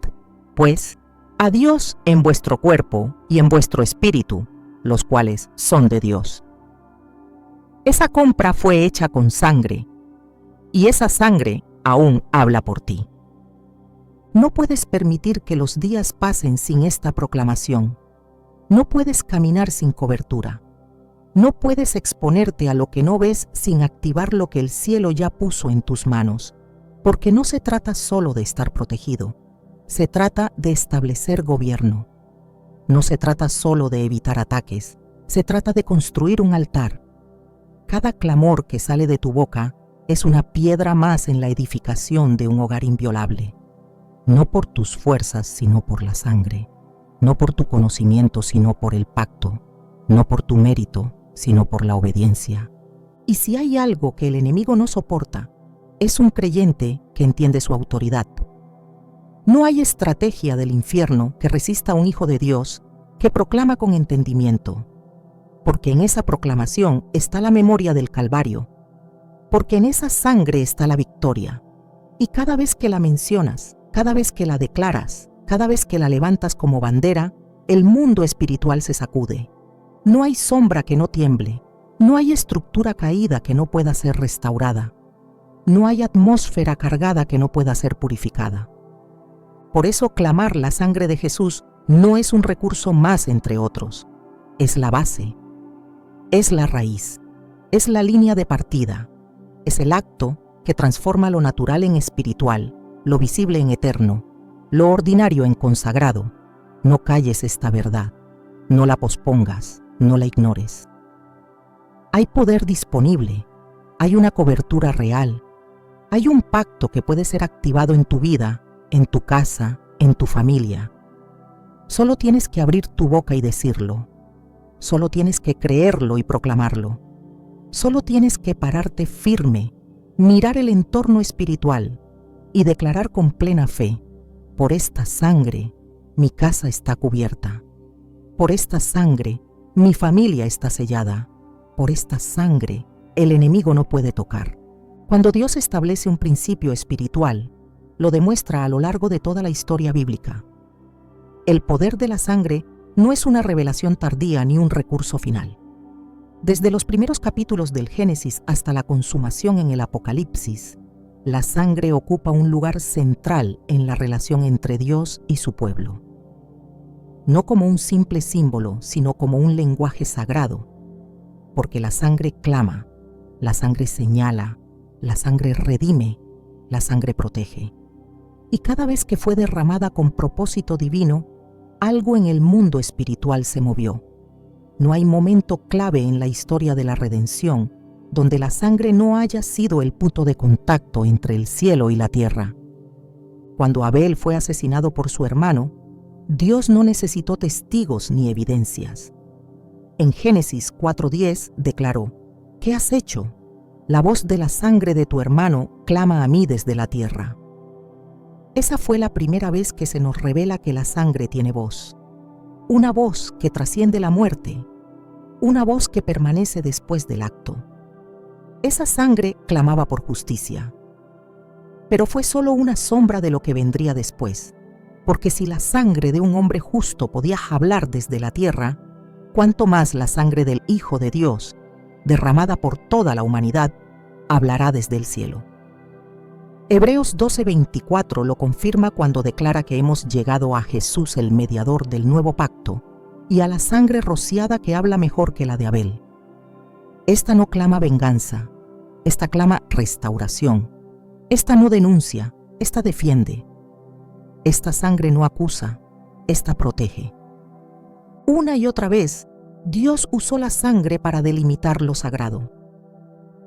pues, a Dios en vuestro cuerpo y en vuestro espíritu, los cuales son de Dios. Esa compra fue hecha con sangre, y esa sangre aún habla por ti. No puedes permitir que los días pasen sin esta proclamación. No puedes caminar sin cobertura. No puedes exponerte a lo que no ves sin activar lo que el cielo ya puso en tus manos, porque no se trata solo de estar protegido, se trata de establecer gobierno. No se trata solo de evitar ataques, se trata de construir un altar. Cada clamor que sale de tu boca es una piedra más en la edificación de un hogar inviolable. No por tus fuerzas, sino por la sangre. No por tu conocimiento, sino por el pacto. No por tu mérito, sino por la obediencia. Y si hay algo que el enemigo no soporta, es un creyente que entiende su autoridad. No hay estrategia del infierno que resista a un hijo de Dios que proclama con entendimiento, porque en esa proclamación está la memoria del Calvario, porque en esa sangre está la victoria. Y cada vez que la mencionas, cada vez que la declaras, cada vez que la levantas como bandera, el mundo espiritual se sacude. No hay sombra que no tiemble, no hay estructura caída que no pueda ser restaurada, no hay atmósfera cargada que no pueda ser purificada. Por eso clamar la sangre de Jesús no es un recurso más entre otros, es la base, es la raíz, es la línea de partida, es el acto que transforma lo natural en espiritual, lo visible en eterno, lo ordinario en consagrado. No calles esta verdad, no la pospongas, no la ignores. Hay poder disponible, hay una cobertura real, hay un pacto que puede ser activado en tu vida, en tu casa, en tu familia. Solo tienes que abrir tu boca y decirlo. Solo tienes que creerlo y proclamarlo. Solo tienes que pararte firme, mirar el entorno espiritual y declarar con plena fe: por esta sangre, mi casa está cubierta. Por esta sangre, mi familia está sellada. Por esta sangre, el enemigo no puede tocar. Cuando Dios establece un principio espiritual, lo demuestra a lo largo de toda la historia bíblica. El poder de la sangre no es una revelación tardía ni un recurso final. Desde los primeros capítulos del Génesis hasta la consumación en el Apocalipsis, la sangre ocupa un lugar central en la relación entre Dios y su pueblo. No como un simple símbolo, sino como un lenguaje sagrado, porque la sangre clama, la sangre señala, la sangre redime, la sangre protege. Y cada vez que fue derramada con propósito divino, algo en el mundo espiritual se movió. No hay momento clave en la historia de la redención donde la sangre no haya sido el punto de contacto entre el cielo y la tierra. Cuando Abel fue asesinado por su hermano, Dios no necesitó testigos ni evidencias. En Génesis 4:10 declaró: ¿qué has hecho? La voz de la sangre de tu hermano clama a mí desde la tierra. Esa fue la primera vez que se nos revela que la sangre tiene voz. Una voz que trasciende la muerte, una voz que permanece después del acto. Esa sangre clamaba por justicia. Pero fue solo una sombra de lo que vendría después, porque si la sangre de un hombre justo podía hablar desde la tierra, cuánto más la sangre del Hijo de Dios, derramada por toda la humanidad, hablará desde el cielo. Hebreos 12:24 lo confirma cuando declara que hemos llegado a Jesús, el mediador del nuevo pacto, y a la sangre rociada que habla mejor que la de Abel. Esta no clama venganza, esta clama restauración, esta no denuncia, esta defiende. Esta sangre no acusa, esta protege. Una y otra vez, Dios usó la sangre para delimitar lo sagrado.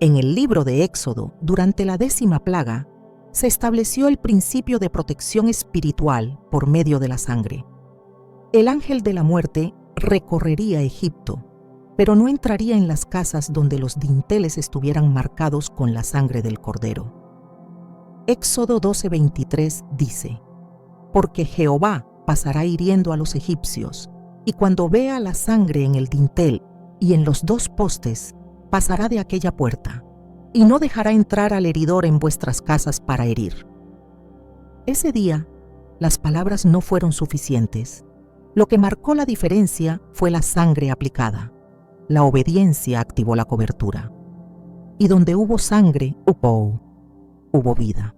En el libro de Éxodo, durante la 10ª plaga, se estableció el principio de protección espiritual por medio de la sangre. El ángel de la muerte recorrería Egipto, pero no entraría en las casas donde los dinteles estuvieran marcados con la sangre del cordero. Éxodo 12:23 dice: porque Jehová pasará hiriendo a los egipcios, y cuando vea la sangre en el dintel y en los 2 postes, pasará de aquella puerta, y no dejará entrar al heridor en vuestras casas para herir. Ese día, Las palabras no fueron suficientes. Lo que marcó la diferencia fue la sangre aplicada. La obediencia activó la cobertura. Y donde hubo sangre, hubo vida.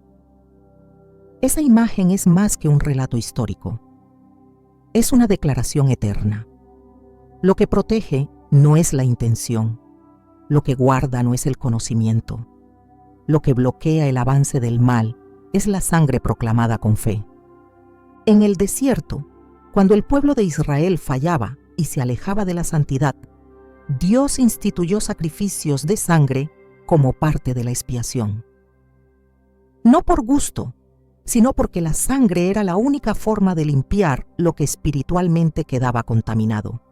Esa imagen es más que un relato histórico. Es una declaración eterna. Lo que protege no es la intención. Lo que guarda no es el conocimiento. Lo que bloquea el avance del mal es la sangre proclamada con fe. En el desierto, cuando el pueblo de Israel fallaba y se alejaba de la santidad, Dios instituyó sacrificios de sangre como parte de la expiación. No por gusto, sino porque la sangre era la única forma de limpiar lo que espiritualmente quedaba contaminado.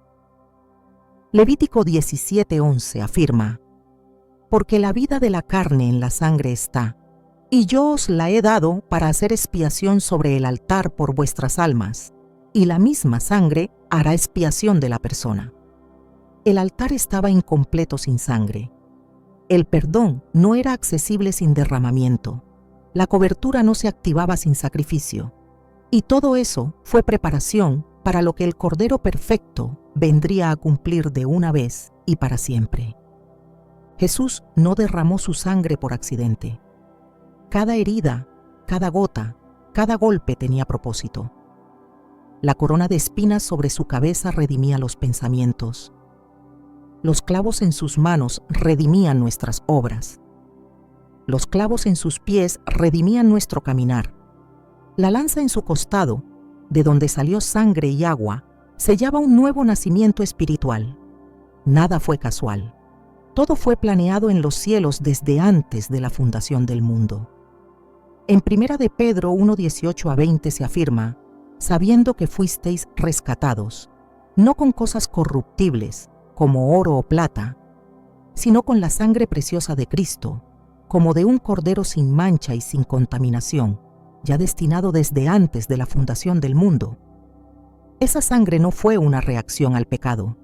Levítico 17:11 afirma: «Porque la vida de la carne en la sangre está, y yo os la he dado para hacer expiación sobre el altar por vuestras almas, y la misma sangre hará expiación de la persona». El altar estaba incompleto sin sangre. El perdón no era accesible sin derramamiento. La cobertura no se activaba sin sacrificio. Y todo eso fue preparación para lo que el Cordero Perfecto vendría a cumplir de una vez y para siempre. Jesús no derramó su sangre por accidente. Cada herida, cada gota, cada golpe tenía propósito. La corona de espinas sobre su cabeza redimía los pensamientos. Los clavos en sus manos redimían nuestras obras. Los clavos en sus pies redimían nuestro caminar. La lanza en su costado, de donde salió sangre y agua, sellaba un nuevo nacimiento espiritual. Nada fue casual. Todo fue planeado en los cielos desde antes de la fundación del mundo. En 1 de Pedro 1:18-20 se afirma: «Sabiendo que fuisteis rescatados, no con cosas corruptibles, como oro o plata, sino con la sangre preciosa de Cristo, como de un cordero sin mancha y sin contaminación, ya destinado desde antes de la fundación del mundo». Esa sangre no fue una reacción al pecado,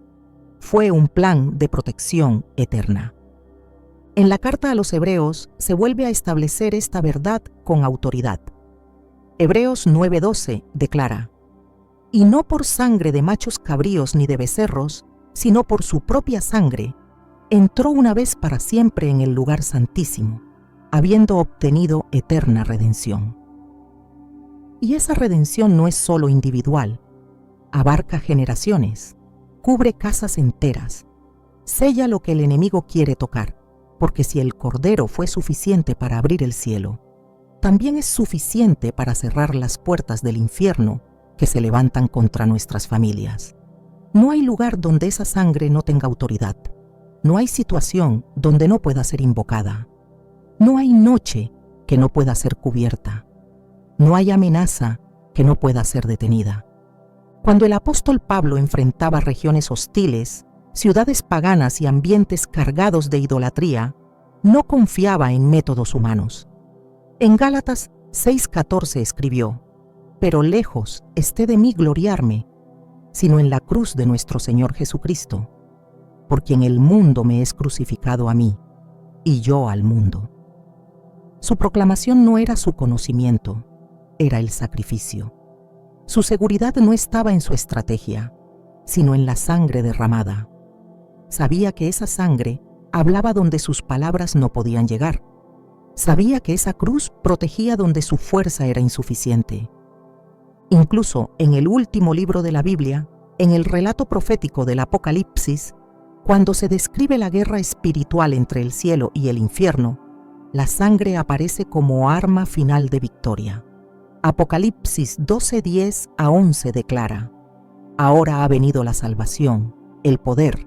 fue un plan de protección eterna. En la carta a los Hebreos se vuelve a establecer esta verdad con autoridad. Hebreos 9:12 declara: «Y no por sangre de machos cabríos ni de becerros, sino por su propia sangre, entró una vez para siempre en el lugar santísimo, habiendo obtenido eterna redención». Y esa redención no es solo individual, abarca generaciones, cubre casas enteras, sella lo que el enemigo quiere tocar, porque si el Cordero fue suficiente para abrir el cielo, también es suficiente para cerrar las puertas del infierno que se levantan contra nuestras familias. No hay lugar donde esa sangre no tenga autoridad. No hay situación donde no pueda ser invocada. No hay noche que no pueda ser cubierta. No hay amenaza que no pueda ser detenida. Cuando el apóstol Pablo enfrentaba regiones hostiles, ciudades paganas y ambientes cargados de idolatría, no confiaba en métodos humanos. En Gálatas 6:14 escribió: «Pero lejos esté de mí gloriarme, sino en la cruz de nuestro Señor Jesucristo, por quien el mundo me es crucificado a mí, y yo al mundo». Su proclamación no era su conocimiento, era el sacrificio. Su seguridad no estaba en su estrategia, sino en la sangre derramada. Sabía que esa sangre hablaba donde sus palabras no podían llegar. Sabía que esa cruz protegía donde su fuerza era insuficiente. Incluso en el último libro de la Biblia, en el relato profético del Apocalipsis, cuando se describe la guerra espiritual entre el cielo y el infierno, la sangre aparece como arma final de victoria. Apocalipsis 12:10-11 declara: «Ahora ha venido la salvación, el poder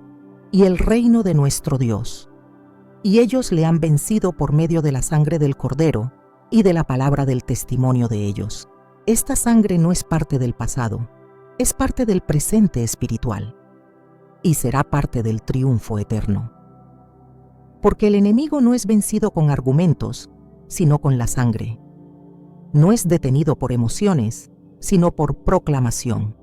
y el reino de nuestro Dios, y ellos le han vencido por medio de la sangre del Cordero y de la palabra del testimonio de ellos». Esta sangre no es parte del pasado, es parte del presente espiritual y será parte del triunfo eterno. Porque el enemigo no es vencido con argumentos, sino con la sangre. No es detenido por emociones, sino por proclamación.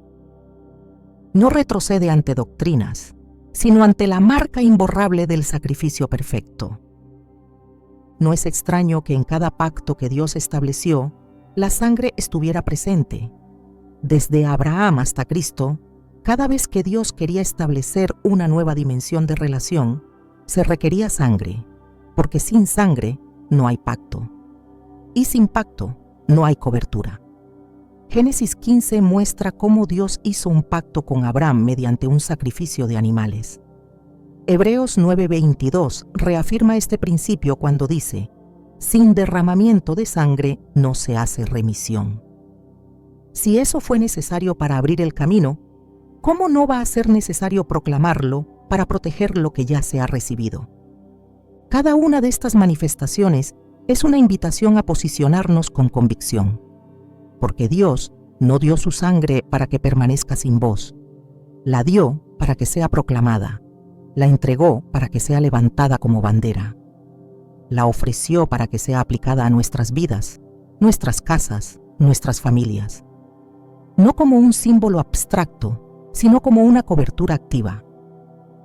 No retrocede ante doctrinas, sino ante la marca imborrable del sacrificio perfecto. No es extraño que en cada pacto que Dios estableció, la sangre estuviera presente. Desde Abraham hasta Cristo, cada vez que Dios quería establecer una nueva dimensión de relación, se requería sangre, porque sin sangre no hay pacto. Y sin pacto no hay cobertura. Génesis 15 muestra cómo Dios hizo un pacto con Abraham mediante un sacrificio de animales. Hebreos 9:22 reafirma este principio cuando dice: sin derramamiento de sangre no se hace remisión. Si eso fue necesario para abrir el camino, ¿cómo no va a ser necesario proclamarlo para proteger lo que ya se ha recibido? Cada una de estas manifestaciones es una invitación a posicionarnos con convicción, porque Dios no dio su sangre para que permanezca sin voz, la dio para que sea proclamada, la entregó para que sea levantada como bandera, la ofreció para que sea aplicada a nuestras vidas, nuestras casas, nuestras familias, no como un símbolo abstracto, sino como una cobertura activa,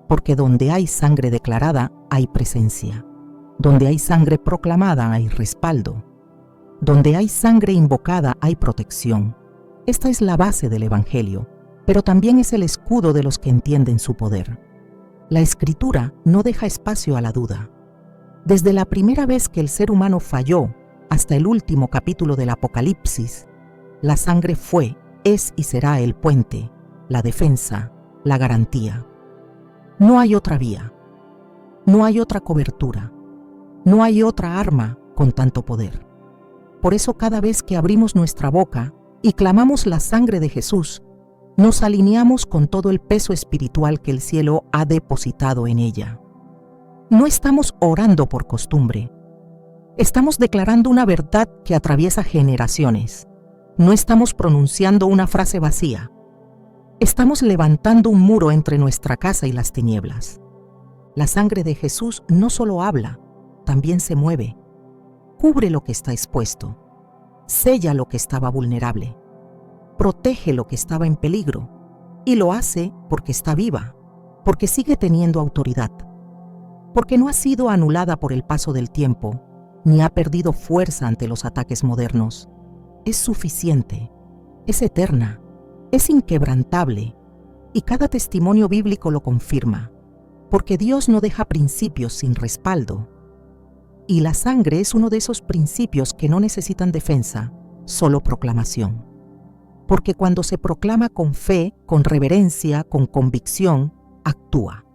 porque donde hay sangre declarada hay presencia. Donde hay sangre proclamada hay respaldo. Donde hay sangre invocada hay protección. Esta es la base del Evangelio, pero también es el escudo de los que entienden su poder. La Escritura no deja espacio a la duda. Desde la primera vez que el ser humano falló hasta el último capítulo del Apocalipsis, la sangre fue, es y será el puente, la defensa, la garantía. No hay otra vía. No hay otra cobertura. No hay otra arma con tanto poder. Por eso cada vez que abrimos nuestra boca y clamamos la sangre de Jesús, nos alineamos con todo el peso espiritual que el cielo ha depositado en ella. No estamos orando por costumbre. Estamos declarando una verdad que atraviesa generaciones. No estamos pronunciando una frase vacía. Estamos levantando un muro entre nuestra casa y las tinieblas. La sangre de Jesús no solo habla, también se mueve, cubre lo que está expuesto, sella lo que estaba vulnerable, protege lo que estaba en peligro, y lo hace porque está viva, porque sigue teniendo autoridad, porque no ha sido anulada por el paso del tiempo, ni ha perdido fuerza ante los ataques modernos. Es suficiente, es eterna, es inquebrantable, y cada testimonio bíblico lo confirma, porque Dios no deja principios sin respaldo. Y la sangre es uno de esos principios que no necesitan defensa, solo proclamación. Porque cuando se proclama con fe, con reverencia, con convicción, actúa.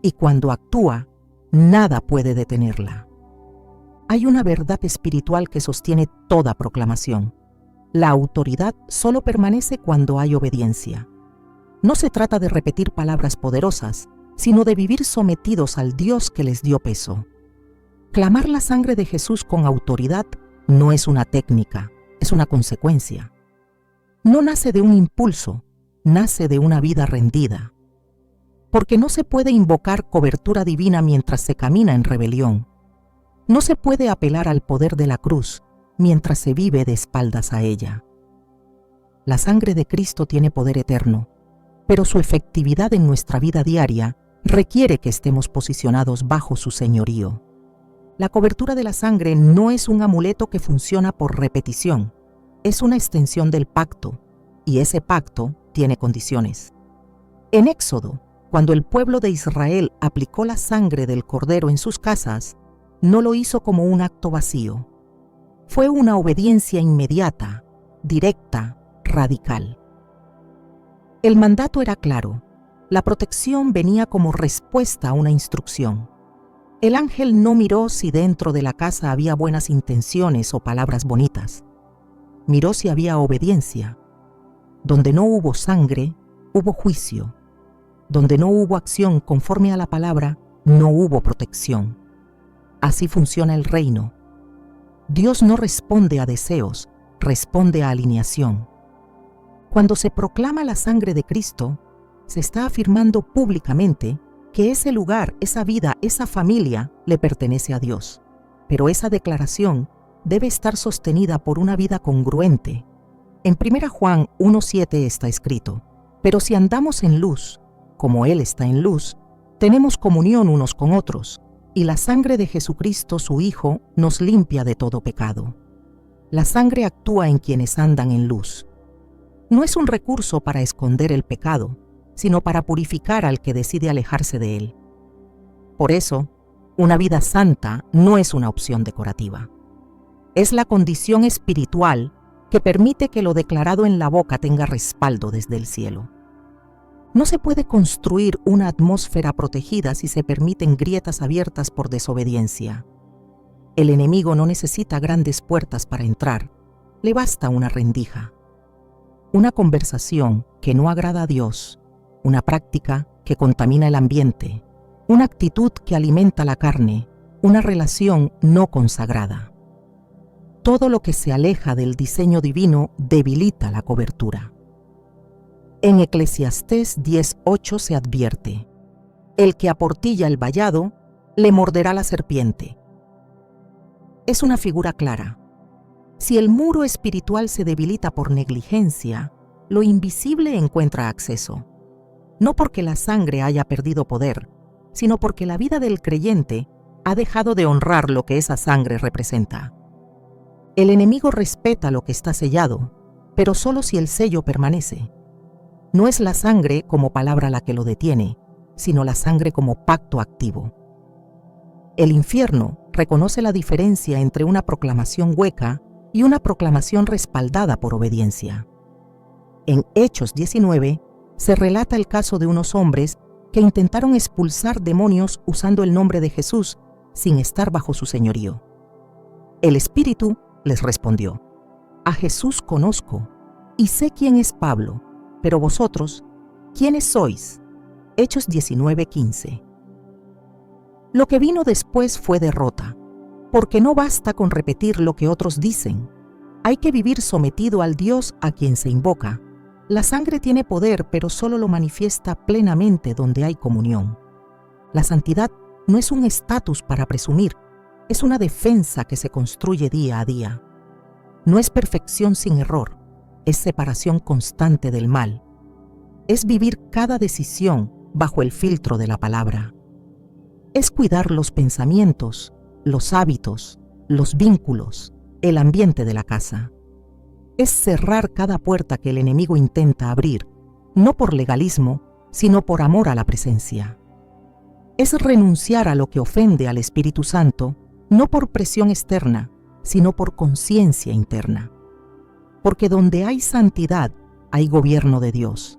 Y cuando actúa, nada puede detenerla. Hay una verdad espiritual que sostiene toda proclamación. La autoridad solo permanece cuando hay obediencia. No se trata de repetir palabras poderosas, sino de vivir sometidos al Dios que les dio peso. Clamar la sangre de Jesús con autoridad no es una técnica, es una consecuencia. No nace de un impulso, nace de una vida rendida. Porque no se puede invocar cobertura divina mientras se camina en rebelión. No se puede apelar al poder de la cruz mientras se vive de espaldas a ella. La sangre de Cristo tiene poder eterno, pero su efectividad en nuestra vida diaria requiere que estemos posicionados bajo su señorío. La cobertura de la sangre no es un amuleto que funciona por repetición, es una extensión del pacto, y ese pacto tiene condiciones. En Éxodo, cuando el pueblo de Israel aplicó la sangre del cordero en sus casas, no lo hizo como un acto vacío. Fue una obediencia inmediata, directa, radical. El mandato era claro, la protección venía como respuesta a una instrucción. El ángel no miró si dentro de la casa había buenas intenciones o palabras bonitas. Miró si había obediencia. Donde no hubo sangre, hubo juicio. Donde no hubo acción conforme a la palabra, no hubo protección. Así funciona el reino. Dios no responde a deseos, responde a alineación. Cuando se proclama la sangre de Cristo, se está afirmando públicamente que ese lugar, esa vida, esa familia le pertenece a Dios. Pero esa declaración debe estar sostenida por una vida congruente. En 1 Juan 1:7 está escrito: pero si andamos en luz, como Él está en luz, tenemos comunión unos con otros, y la sangre de Jesucristo, su Hijo, nos limpia de todo pecado. La sangre actúa en quienes andan en luz. No es un recurso para esconder el pecado, sino para purificar al que decide alejarse de él. Por eso, una vida santa no es una opción decorativa. Es la condición espiritual que permite que lo declarado en la boca tenga respaldo desde el cielo. No se puede construir una atmósfera protegida si se permiten grietas abiertas por desobediencia. El enemigo no necesita grandes puertas para entrar, le basta una rendija. Una conversación que no agrada a Dios, una práctica que contamina el ambiente, una actitud que alimenta la carne, una relación no consagrada. Todo lo que se aleja del diseño divino debilita la cobertura. En Eclesiastés 10:8 se advierte: el que aportilla el vallado, le morderá la serpiente. Es una figura clara. Si el muro espiritual se debilita por negligencia, lo invisible encuentra acceso. No porque la sangre haya perdido poder, sino porque la vida del creyente ha dejado de honrar lo que esa sangre representa. El enemigo respeta lo que está sellado, pero solo si el sello permanece. No es la sangre como palabra la que lo detiene, sino la sangre como pacto activo. El infierno reconoce la diferencia entre una proclamación hueca y una proclamación respaldada por obediencia. En Hechos 19 se relata el caso de unos hombres que intentaron expulsar demonios usando el nombre de Jesús sin estar bajo su señorío. El Espíritu les respondió: a Jesús conozco y sé quién es Pablo, pero vosotros, ¿quiénes sois? Hechos 19:15. Lo que vino después fue derrota, porque no basta con repetir lo que otros dicen. Hay que vivir sometido al Dios a quien se invoca. La sangre tiene poder, pero solo lo manifiesta plenamente donde hay comunión. La santidad no es un estatus para presumir, es una defensa que se construye día a día. No es perfección sin error, es separación constante del mal. Es vivir cada decisión bajo el filtro de la palabra. Es cuidar los pensamientos, los hábitos, los vínculos, el ambiente de la casa. Es cerrar cada puerta que el enemigo intenta abrir, no por legalismo, sino por amor a la presencia. Es renunciar a lo que ofende al Espíritu Santo, no por presión externa, sino por conciencia interna. Porque donde hay santidad, hay gobierno de Dios,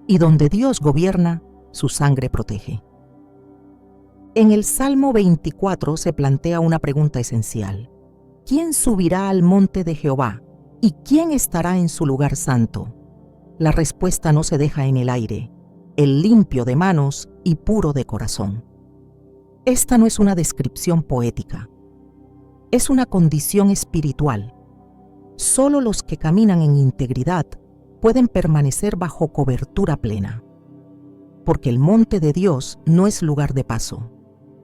y donde Dios gobierna, su sangre protege. En el Salmo 24 se plantea una pregunta esencial: ¿quién subirá al monte de Jehová? ¿Y quién estará en su lugar santo? La respuesta no se deja en el aire: el limpio de manos y puro de corazón. Esta no es una descripción poética, es una condición espiritual. Solo los que caminan en integridad pueden permanecer bajo cobertura plena. Porque el monte de Dios no es lugar de paso,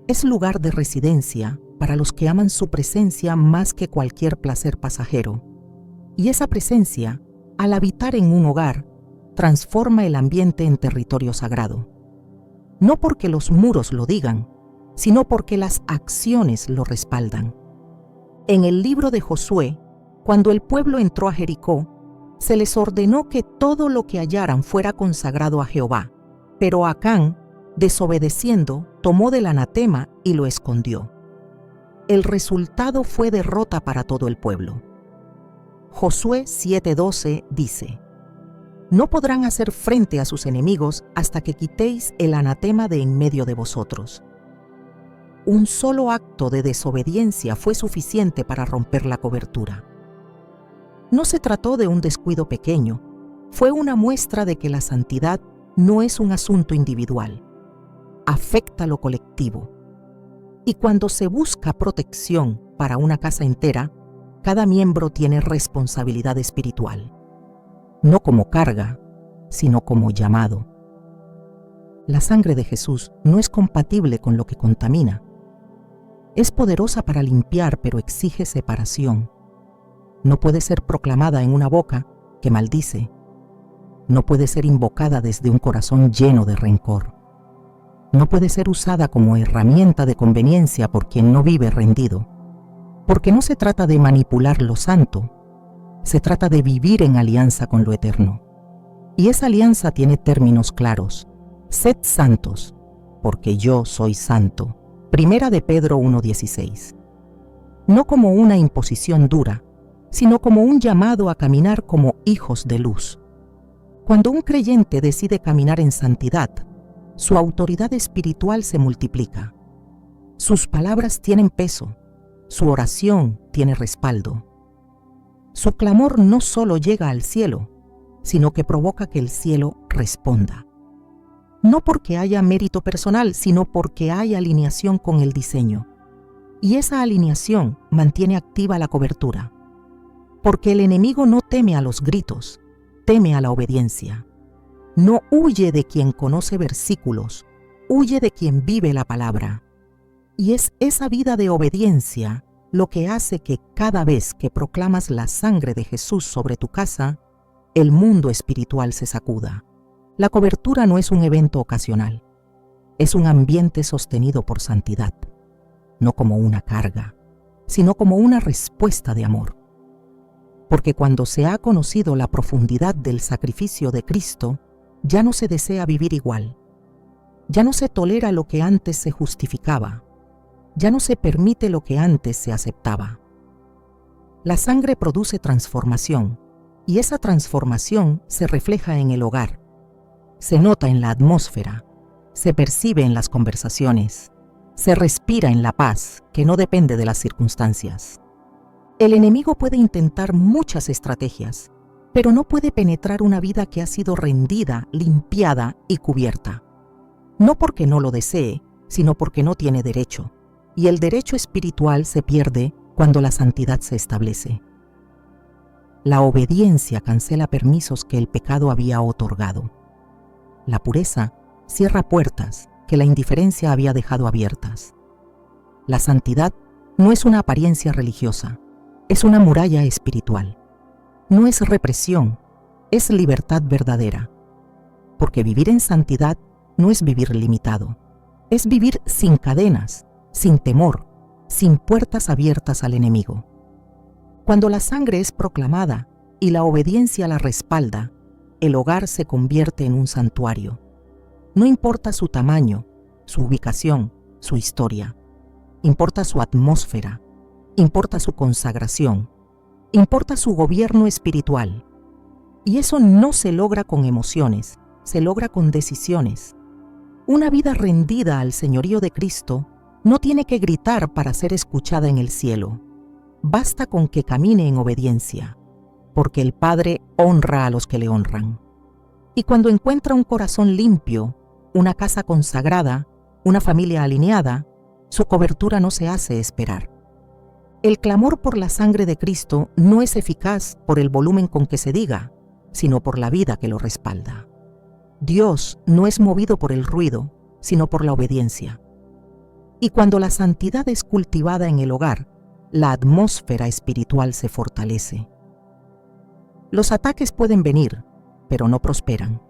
es lugar de residencia para los que aman su presencia más que cualquier placer pasajero. Y esa presencia, al habitar en un hogar, transforma el ambiente en territorio sagrado. No porque los muros lo digan, sino porque las acciones lo respaldan. En el libro de Josué, cuando el pueblo entró a Jericó, se les ordenó que todo lo que hallaran fuera consagrado a Jehová, pero Acán, desobedeciendo, tomó del anatema y lo escondió. El resultado fue derrota para todo el pueblo. Josué 7:12 dice: no podrán hacer frente a sus enemigos hasta que quitéis el anatema de en medio de vosotros. Un solo acto de desobediencia fue suficiente para romper la cobertura. No se trató de un descuido pequeño, fue una muestra de que la santidad no es un asunto individual, afecta lo colectivo. Y cuando se busca protección para una casa entera, cada miembro tiene responsabilidad espiritual, no como carga, sino como llamado. La sangre de Jesús no es compatible con lo que contamina. Es poderosa para limpiar, pero exige separación. No puede ser proclamada en una boca que maldice. No puede ser invocada desde un corazón lleno de rencor. No puede ser usada como herramienta de conveniencia por quien no vive rendido. Porque no se trata de manipular lo santo, se trata de vivir en alianza con lo eterno. Y esa alianza tiene términos claros. Sed santos, porque yo soy santo. Primera de Pedro 1:16. No como una imposición dura, sino como un llamado a caminar como hijos de luz. Cuando un creyente decide caminar en santidad, su autoridad espiritual se multiplica. Sus palabras tienen peso, su oración tiene respaldo. Su clamor no solo llega al cielo, sino que provoca que el cielo responda. No porque haya mérito personal, sino porque hay alineación con el diseño. Y esa alineación mantiene activa la cobertura. Porque el enemigo no teme a los gritos, teme a la obediencia. No huye de quien conoce versículos, huye de quien vive la palabra. Y es esa vida de obediencia lo que hace que cada vez que proclamas la sangre de Jesús sobre tu casa, el mundo espiritual se sacuda. La cobertura no es un evento ocasional, es un ambiente sostenido por santidad, no como una carga, sino como una respuesta de amor. Porque cuando se ha conocido la profundidad del sacrificio de Cristo, ya no se desea vivir igual, ya no se tolera lo que antes se justificaba, ya no se permite lo que antes se aceptaba. La sangre produce transformación, y esa transformación se refleja en el hogar, se nota en la atmósfera, se percibe en las conversaciones, se respira en la paz que no depende de las circunstancias. El enemigo puede intentar muchas estrategias, pero no puede penetrar una vida que ha sido rendida, limpiada y cubierta. No porque no lo desee, sino porque no tiene derecho. Y el derecho espiritual se pierde cuando la santidad se establece. La obediencia cancela permisos que el pecado había otorgado. La pureza cierra puertas que la indiferencia había dejado abiertas. La santidad no es una apariencia religiosa, es una muralla espiritual. No es represión, es libertad verdadera. Porque vivir en santidad no es vivir limitado, es vivir sin cadenas, sin temor, sin puertas abiertas al enemigo. Cuando la sangre es proclamada y la obediencia la respalda, el hogar se convierte en un santuario. No importa su tamaño, su ubicación, su historia. Importa su atmósfera, importa su consagración, importa su gobierno espiritual. Y eso no se logra con emociones, se logra con decisiones. Una vida rendida al señorío de Cristo no tiene que gritar para ser escuchada en el cielo. Basta con que camine en obediencia, porque el Padre honra a los que le honran. Y cuando encuentra un corazón limpio, una casa consagrada, una familia alineada, su cobertura no se hace esperar. El clamor por la sangre de Cristo no es eficaz por el volumen con que se diga, sino por la vida que lo respalda. Dios no es movido por el ruido, sino por la obediencia. Y cuando la santidad es cultivada en el hogar, la atmósfera espiritual se fortalece. Los ataques pueden venir, pero no prosperan.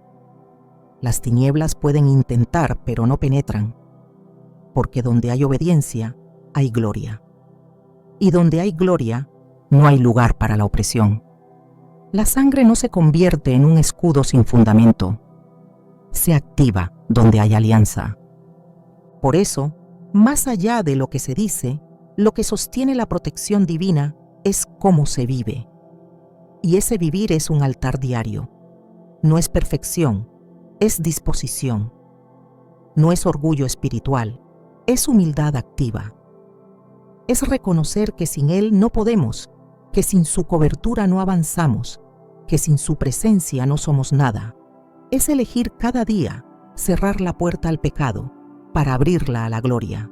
Las tinieblas pueden intentar, pero no penetran. Porque donde hay obediencia, hay gloria. Y donde hay gloria, no hay lugar para la opresión. La sangre no se convierte en un escudo sin fundamento. Se activa donde hay alianza. Por eso, más allá de lo que se dice, lo que sostiene la protección divina es cómo se vive. Y ese vivir es un altar diario. No es perfección, es disposición. No es orgullo espiritual, es humildad activa. Es reconocer que sin Él no podemos, que sin su cobertura no avanzamos, que sin su presencia no somos nada. Es elegir cada día cerrar la puerta al pecado para abrirla a la gloria.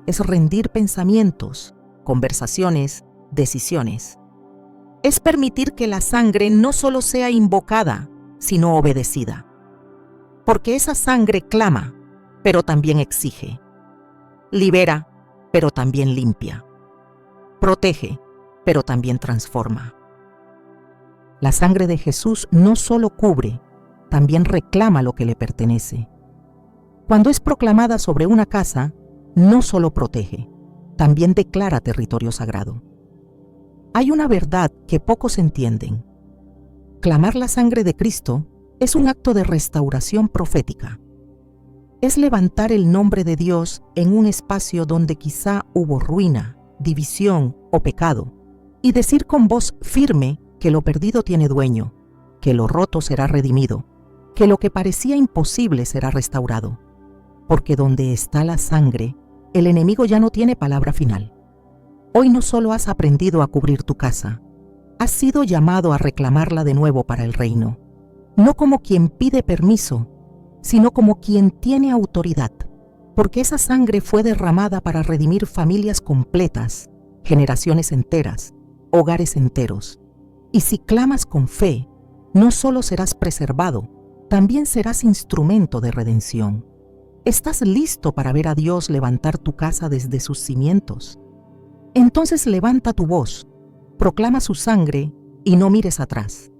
Es rendir pensamientos, conversaciones, decisiones. Es permitir que la sangre no solo sea invocada, sino obedecida. Porque esa sangre clama, pero también exige. Libera, pero también limpia. Protege, pero también transforma. La sangre de Jesús no solo cubre, también reclama lo que le pertenece. Cuando es proclamada sobre una casa, no solo protege, también declara territorio sagrado. Hay una verdad que pocos entienden. Clamar la sangre de Cristo es un acto de restauración profética. Es levantar el nombre de Dios en un espacio donde quizá hubo ruina, división o pecado, y decir con voz firme que lo perdido tiene dueño, que lo roto será redimido, que lo que parecía imposible será restaurado. Porque donde está la sangre, el enemigo ya no tiene palabra final. Hoy no solo has aprendido a cubrir tu casa, has sido llamado a reclamarla de nuevo para el reino, no como quien pide permiso, sino como quien tiene autoridad, porque esa sangre fue derramada para redimir familias completas, generaciones enteras, hogares enteros. Y si clamas con fe, no solo serás preservado, también serás instrumento de redención. ¿Estás listo para ver a Dios levantar tu casa desde sus cimientos? Entonces levanta tu voz, proclama su sangre y no mires atrás,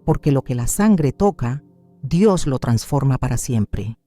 porque lo que la sangre toca, Dios lo transforma para siempre.